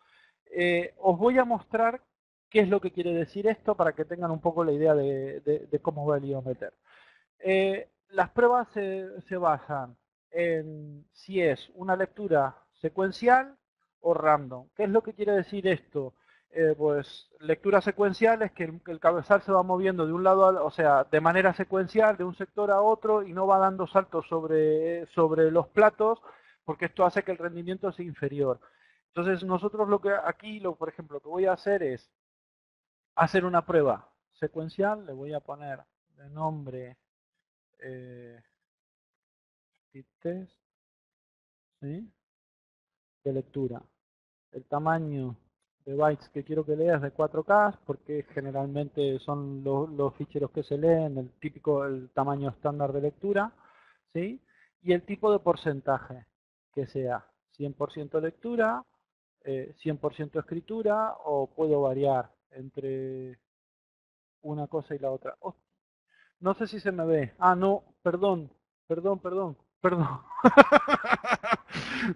S1: Os voy a mostrar qué es lo que quiere decir esto para que tengan un poco la idea de cómo va el Geometer. Las pruebas se basan en si es una lectura secuencial o random. ¿Qué es lo que quiere decir esto? Pues lectura secuencial es que el cabezal se va moviendo de un lado, o sea, de manera secuencial, de un sector a otro y no va dando saltos sobre los platos, porque esto hace que el rendimiento sea inferior. Entonces nosotros lo que aquí, por ejemplo, lo que voy a hacer es hacer una prueba secuencial, le voy a poner de nombre eh, test, ¿sí? De lectura. El tamaño de bytes que quiero que leas de 4K, porque generalmente son los ficheros que se leen, el típico, el tamaño estándar de lectura, ¿sí? Y el tipo de porcentaje, que sea 100% lectura, 100% escritura, o puedo variar entre una cosa y la otra. Oh, no sé si se me ve. Ah, no, perdón, perdón.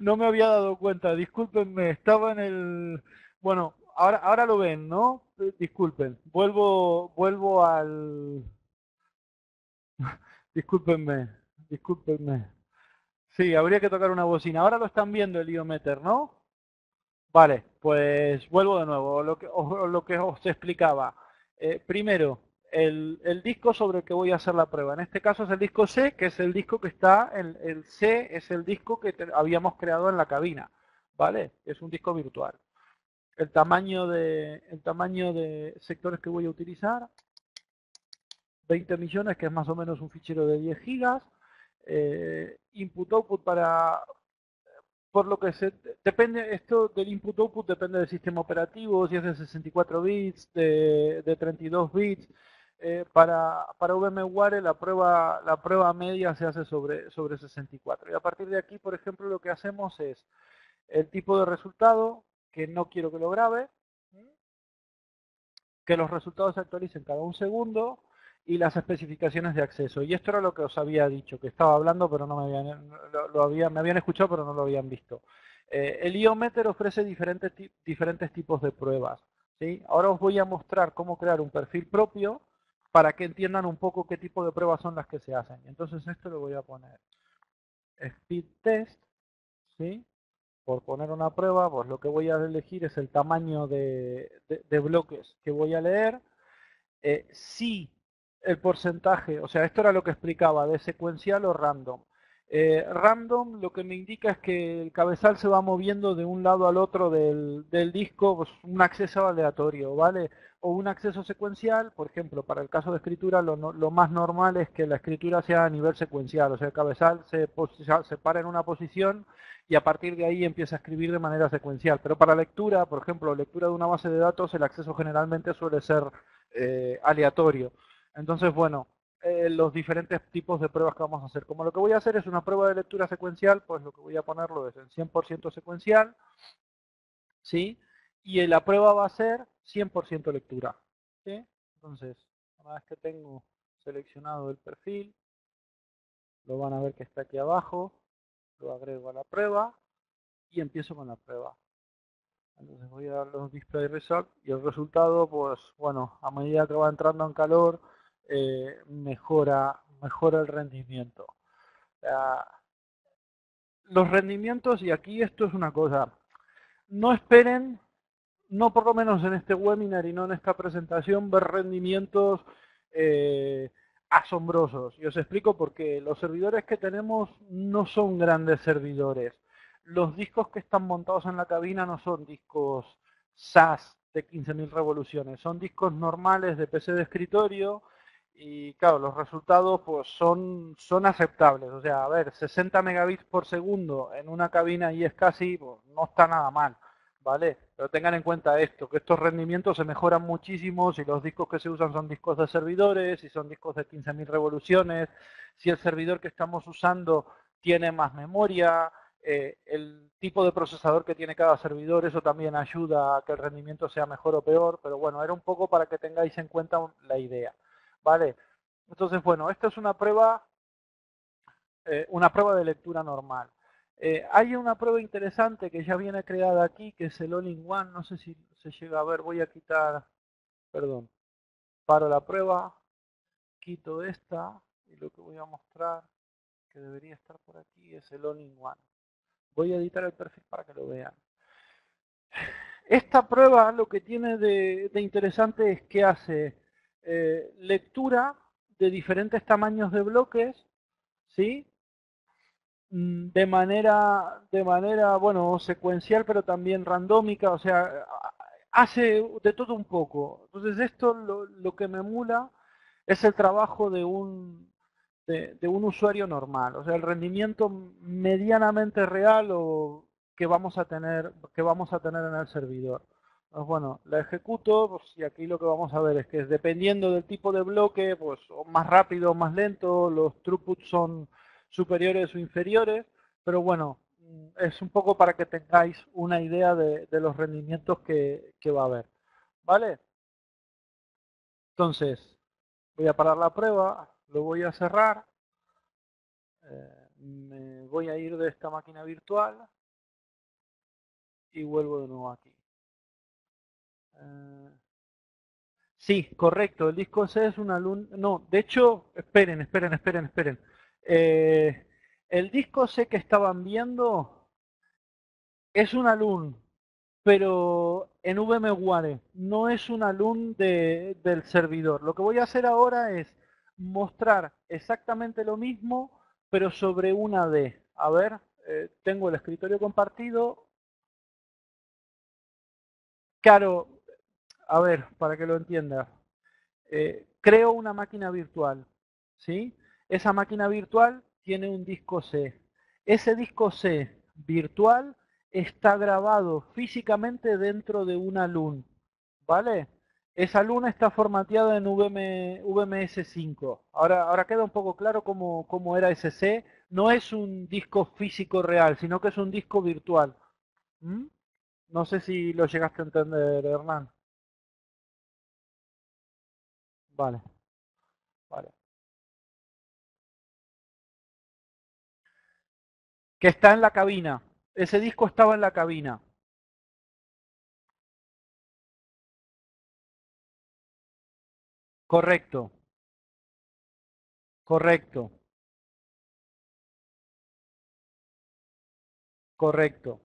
S1: No me había dado cuenta, discúlpenme, estaba en el... Bueno, ahora lo ven, ¿no? Disculpen, vuelvo al... Discúlpenme, discúlpenme. Sí, habría que tocar una bocina. Ahora lo están viendo el iometer, ¿no? Vale, pues vuelvo de nuevo, lo que os explicaba. Primero, el disco sobre el que voy a hacer la prueba. En este caso es el disco C, que es el disco que está, el C es el disco que habíamos creado en la cabina, ¿vale? Es un disco virtual. El tamaño de sectores que voy a utilizar, 20 millones, que es más o menos un fichero de 10 gigas. Input-output por lo que depende, esto del input-output depende del sistema operativo, si es de 64 bits, de 32 bits. Para VMware la prueba media se hace sobre 64. Y a partir de aquí, por ejemplo, lo que hacemos es el tipo de resultado, que no quiero que lo grabe, que los resultados se actualicen cada un segundo, y las especificaciones de acceso. Y esto era lo que os había dicho, que estaba hablando, pero no me habían escuchado, pero no lo habían visto. El Iometer ofrece diferentes tipos de pruebas, ¿sí? Ahora os voy a mostrar cómo crear un perfil propio para que entiendan un poco qué tipo de pruebas son las que se hacen. Entonces esto lo voy a poner speed test, ¿sí? Por poner una prueba, pues lo que voy a elegir es el tamaño de bloques que voy a leer. Si el porcentaje, o sea, esto era lo que explicaba, de secuencial o random. Random lo que me indica es que el cabezal se va moviendo de un lado al otro del disco, pues un acceso aleatorio, ¿vale? O un acceso secuencial, por ejemplo, para el caso de escritura, lo más normal es que la escritura sea a nivel secuencial, o sea, el cabezal se para en una posición y a partir de ahí empieza a escribir de manera secuencial. Pero para lectura, por ejemplo, lectura de una base de datos, el acceso generalmente suele ser aleatorio. Entonces, bueno, los diferentes tipos de pruebas que vamos a hacer. Como lo que voy a hacer es una prueba de lectura secuencial, pues lo que voy a ponerlo es en 100% secuencial, ¿sí? Y la prueba va a ser 100% lectura, ¿sí? Entonces, una vez que tengo seleccionado el perfil, lo van a ver que está aquí abajo, lo agrego a la prueba y empiezo con la prueba. Entonces voy a dar los display result y el resultado, pues bueno, a medida que va entrando en calor, mejora el rendimiento. Los rendimientos, y aquí esto es una cosa, no esperen, no por lo menos en este webinar y no en esta presentación, ver rendimientos asombrosos. Y os explico por qué. Los servidores que tenemos no son grandes servidores. Los discos que están montados en la cabina no son discos SAS de 15.000 revoluciones, son discos normales de PC de escritorio y claro, los resultados pues son aceptables. O sea, a ver, 60 megabits por segundo en una cabina y es casi, pues, no está nada mal. ¿Vale? Pero tengan en cuenta esto, que estos rendimientos se mejoran muchísimo si los discos que se usan son discos de servidores, si son discos de 15.000 revoluciones, si el servidor que estamos usando tiene más memoria, el tipo de procesador que tiene cada servidor, eso también ayuda a que el rendimiento sea mejor o peor, pero bueno, era un poco para que tengáis en cuenta la idea, ¿vale? Entonces, bueno, esto es una prueba de lectura normal. Hay una prueba interesante que ya viene creada aquí, que es el All-in-One. No sé si se llega a ver. Voy a quitar, perdón, paro la prueba, quito esta y lo que voy a mostrar, que debería estar por aquí, es el All-in-One. Voy a editar el perfil para que lo vean. Esta prueba lo que tiene de interesante es que hace lectura de diferentes tamaños de bloques, ¿sí? De manera, bueno, secuencial, pero también randómica, o sea, hace de todo un poco. Entonces esto lo que me emula es el trabajo de un usuario normal, o sea, el rendimiento medianamente real o que vamos a tener en el servidor. Pues bueno, la ejecuto, pues, y aquí lo que vamos a ver es que dependiendo del tipo de bloque, pues o más rápido o más lento, los throughputs son superiores o inferiores, pero bueno, es un poco para que tengáis una idea de los rendimientos que va a haber. ¿Vale? Entonces, voy a parar la prueba, lo voy a cerrar, me voy a ir de esta máquina virtual y vuelvo de nuevo aquí. Eh, Sí, correcto. El disco C es una lun... No, de hecho, esperen. Eh, el disco C que estaban viendo es una LUN, pero en VMware. No es una LUN del servidor. Lo que voy a hacer ahora es mostrar exactamente lo mismo, pero sobre una D. A ver, tengo el escritorio compartido. Claro, a ver, para que lo entiendas. Creo una máquina virtual, ¿sí? Esa máquina virtual tiene un disco C. Ese disco C virtual está grabado físicamente dentro de una LUN, ¿vale? Esa LUN está formateada en VMS5. Ahora queda un poco claro cómo era ese C. No es un disco físico real, sino que es un disco virtual. ¿Mm? No sé si lo llegaste a entender, Hernán. Vale, vale. Que está en la cabina. Ese disco estaba en la cabina. Correcto, correcto, correcto.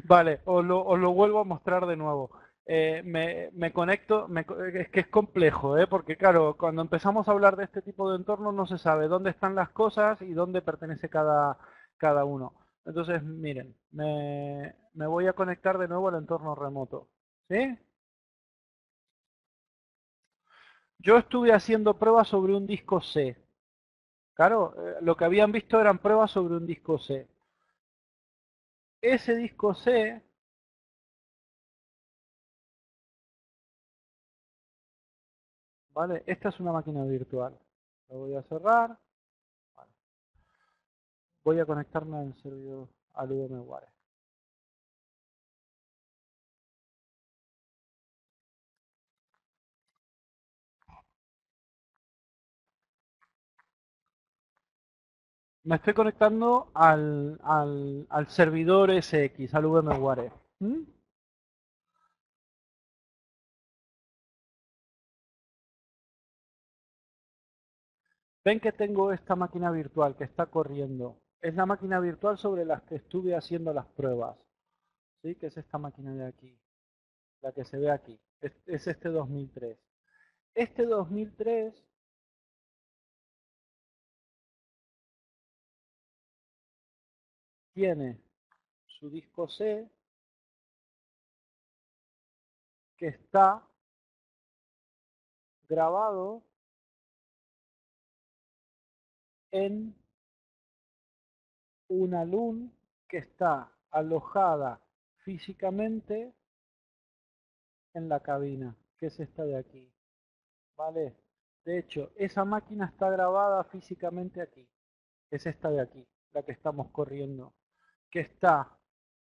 S1: Vale, os lo vuelvo a mostrar de nuevo. Me conecto, es que es complejo, porque claro, cuando empezamos a hablar de este tipo de entornos no se sabe dónde están las cosas y dónde pertenece cada uno. Entonces, miren, me voy a conectar de nuevo al entorno remoto. ¿Sí? Yo estuve haciendo pruebas sobre un disco C. Claro, lo que habían visto eran pruebas sobre un disco C. Ese disco C, ¿vale? Esta es una máquina virtual. Lo voy a cerrar. Vale. Voy a conectarme al servidor, al VMware. Me estoy conectando al servidor SX, al VMware. ¿Mm? Ven que tengo esta máquina virtual que está corriendo. Es la máquina virtual sobre la que estuve haciendo las pruebas. ¿Sí? Que es esta máquina de aquí. La que se ve aquí. Es este 2003. Este 2003 tiene su disco C que está grabado en una LUN que está alojada físicamente en la cabina, que es esta de aquí, ¿vale? De hecho, esa máquina está grabada físicamente aquí, que es esta de aquí, la que estamos corriendo, que está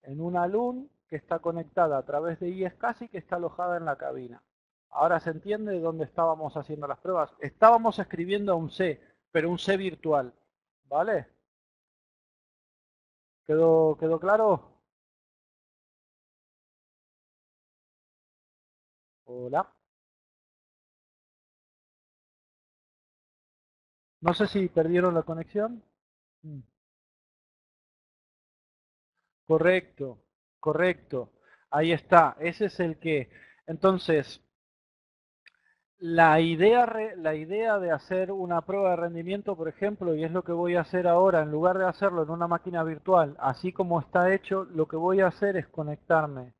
S1: en una LUN que está conectada a través de iSCSI y que está alojada en la cabina. Ahora se entiende de dónde estábamos haciendo las pruebas. Estábamos escribiendo un C, pero un C virtual, ¿vale? ¿Quedó claro? Hola. No sé si perdieron la conexión. Mm. Correcto, correcto. Ahí está. Ese es el que. Entonces, la idea de hacer una prueba de rendimiento, por ejemplo, y es lo que voy a hacer ahora, en lugar de hacerlo en una máquina virtual, así como está hecho, lo que voy a hacer es conectarme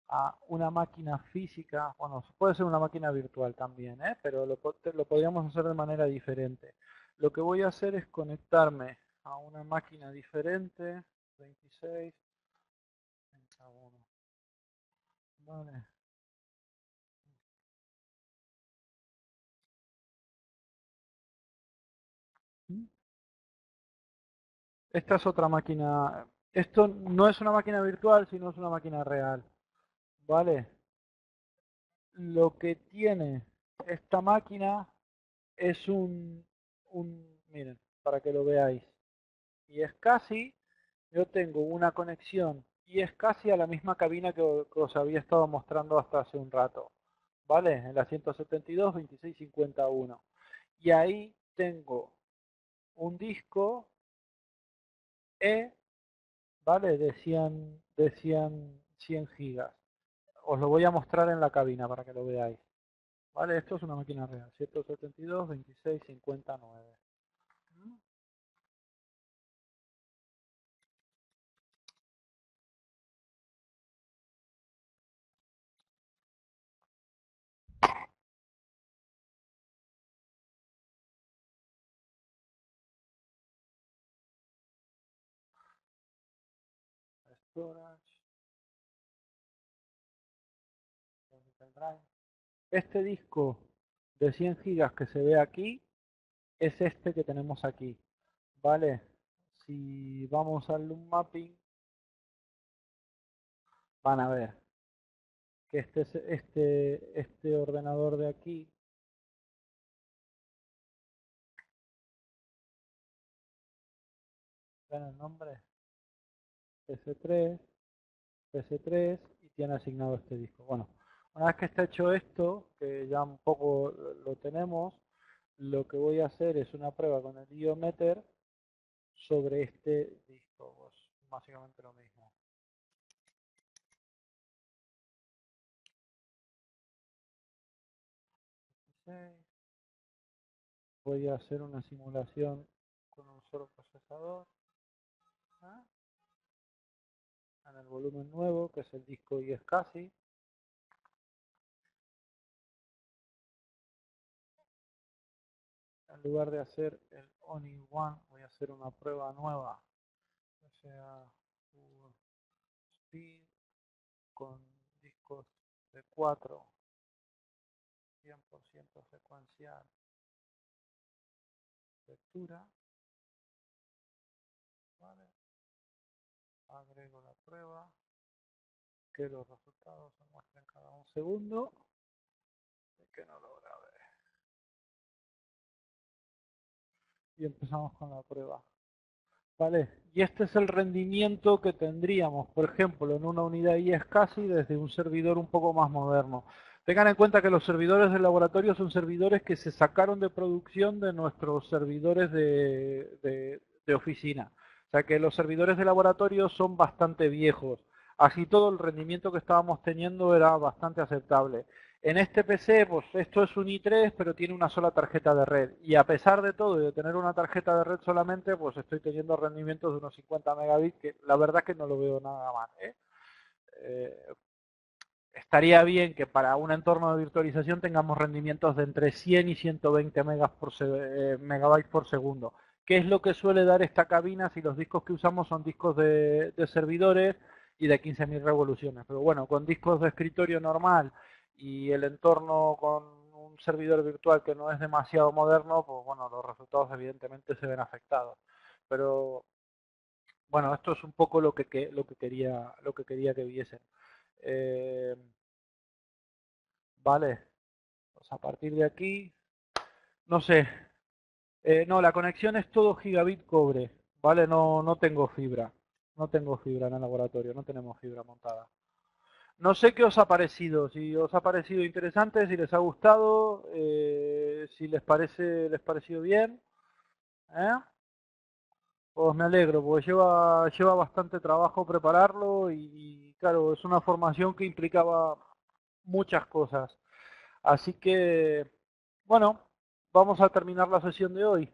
S1: a una máquina física. Bueno, puede ser una máquina virtual también, pero lo podríamos hacer de manera diferente. Lo que voy a hacer es conectarme a una máquina diferente. 26, 31. Vale. Esta es otra máquina. Esto no es una máquina virtual, sino es una máquina real. ¿Vale? Lo que tiene esta máquina es miren, para que lo veáis. Y es casi, yo tengo una conexión y es casi a la misma cabina que os había estado mostrando hasta hace un rato. ¿Vale? En la 172, 26, 51. Y ahí tengo un disco ¿vale? De 100 gigas. Os lo voy a mostrar en la cabina para que lo veáis. ¿Vale? Esto es una máquina real. 172, 26, 59. Storage. Este disco de 100 gigas que se ve aquí es este que tenemos aquí. ¿Vale? Si vamos al loop mapping, van a ver que este ordenador de aquí, ¿ven el nombre? PC3, PC3 y tiene asignado este disco. Bueno, una vez que está hecho esto, que ya un poco lo tenemos, lo que voy a hacer es una prueba con el IOmeter sobre este disco. Pues básicamente lo mismo. Voy a hacer una simulación con un solo procesador. En el volumen nuevo, que es el disco iSCSI. En lugar de hacer el Only One, voy a hacer una prueba nueva. O sea, Speed con discos de 4, 100% secuencial, lectura. ¿Vale? Agrego la prueba, que los resultados se muestren cada un segundo. Y que no lo grabe. Y empezamos con la prueba. ¿Vale? Y este es el rendimiento que tendríamos, por ejemplo, en una unidad iSCSI desde un servidor un poco más moderno. Tengan en cuenta que los servidores de laboratorio son servidores que se sacaron de producción de nuestros servidores de oficina. O sea que los servidores de laboratorio son bastante viejos. Así todo el rendimiento que estábamos teniendo era bastante aceptable. En este PC, pues esto es un i3, pero tiene una sola tarjeta de red. Y a pesar de todo y de tener una tarjeta de red solamente, pues estoy teniendo rendimientos de unos 50 megabits, que la verdad es que no lo veo nada mal. Estaría bien que para un entorno de virtualización tengamos rendimientos de entre 100 y 120 megabytes por segundo. ¿Qué es lo que suele dar esta cabina si los discos que usamos son discos de servidores y de 15.000 revoluciones? Pero bueno, con discos de escritorio normal y el entorno con un servidor virtual que no es demasiado moderno, pues bueno, los resultados evidentemente se ven afectados. Pero bueno, esto es un poco lo que quería que viesen. Vale, pues a partir de aquí, no sé, no, la conexión es todo gigabit cobre, ¿vale? No tengo fibra, no tengo fibra en el laboratorio, no tenemos fibra montada. No sé qué os ha parecido, si os ha parecido interesante, si les ha gustado, si les parecido bien, ¿eh? Pues me alegro, porque lleva bastante trabajo prepararlo y claro, es una formación que implicaba muchas cosas. Así que, bueno, vamos a terminar la sesión de hoy.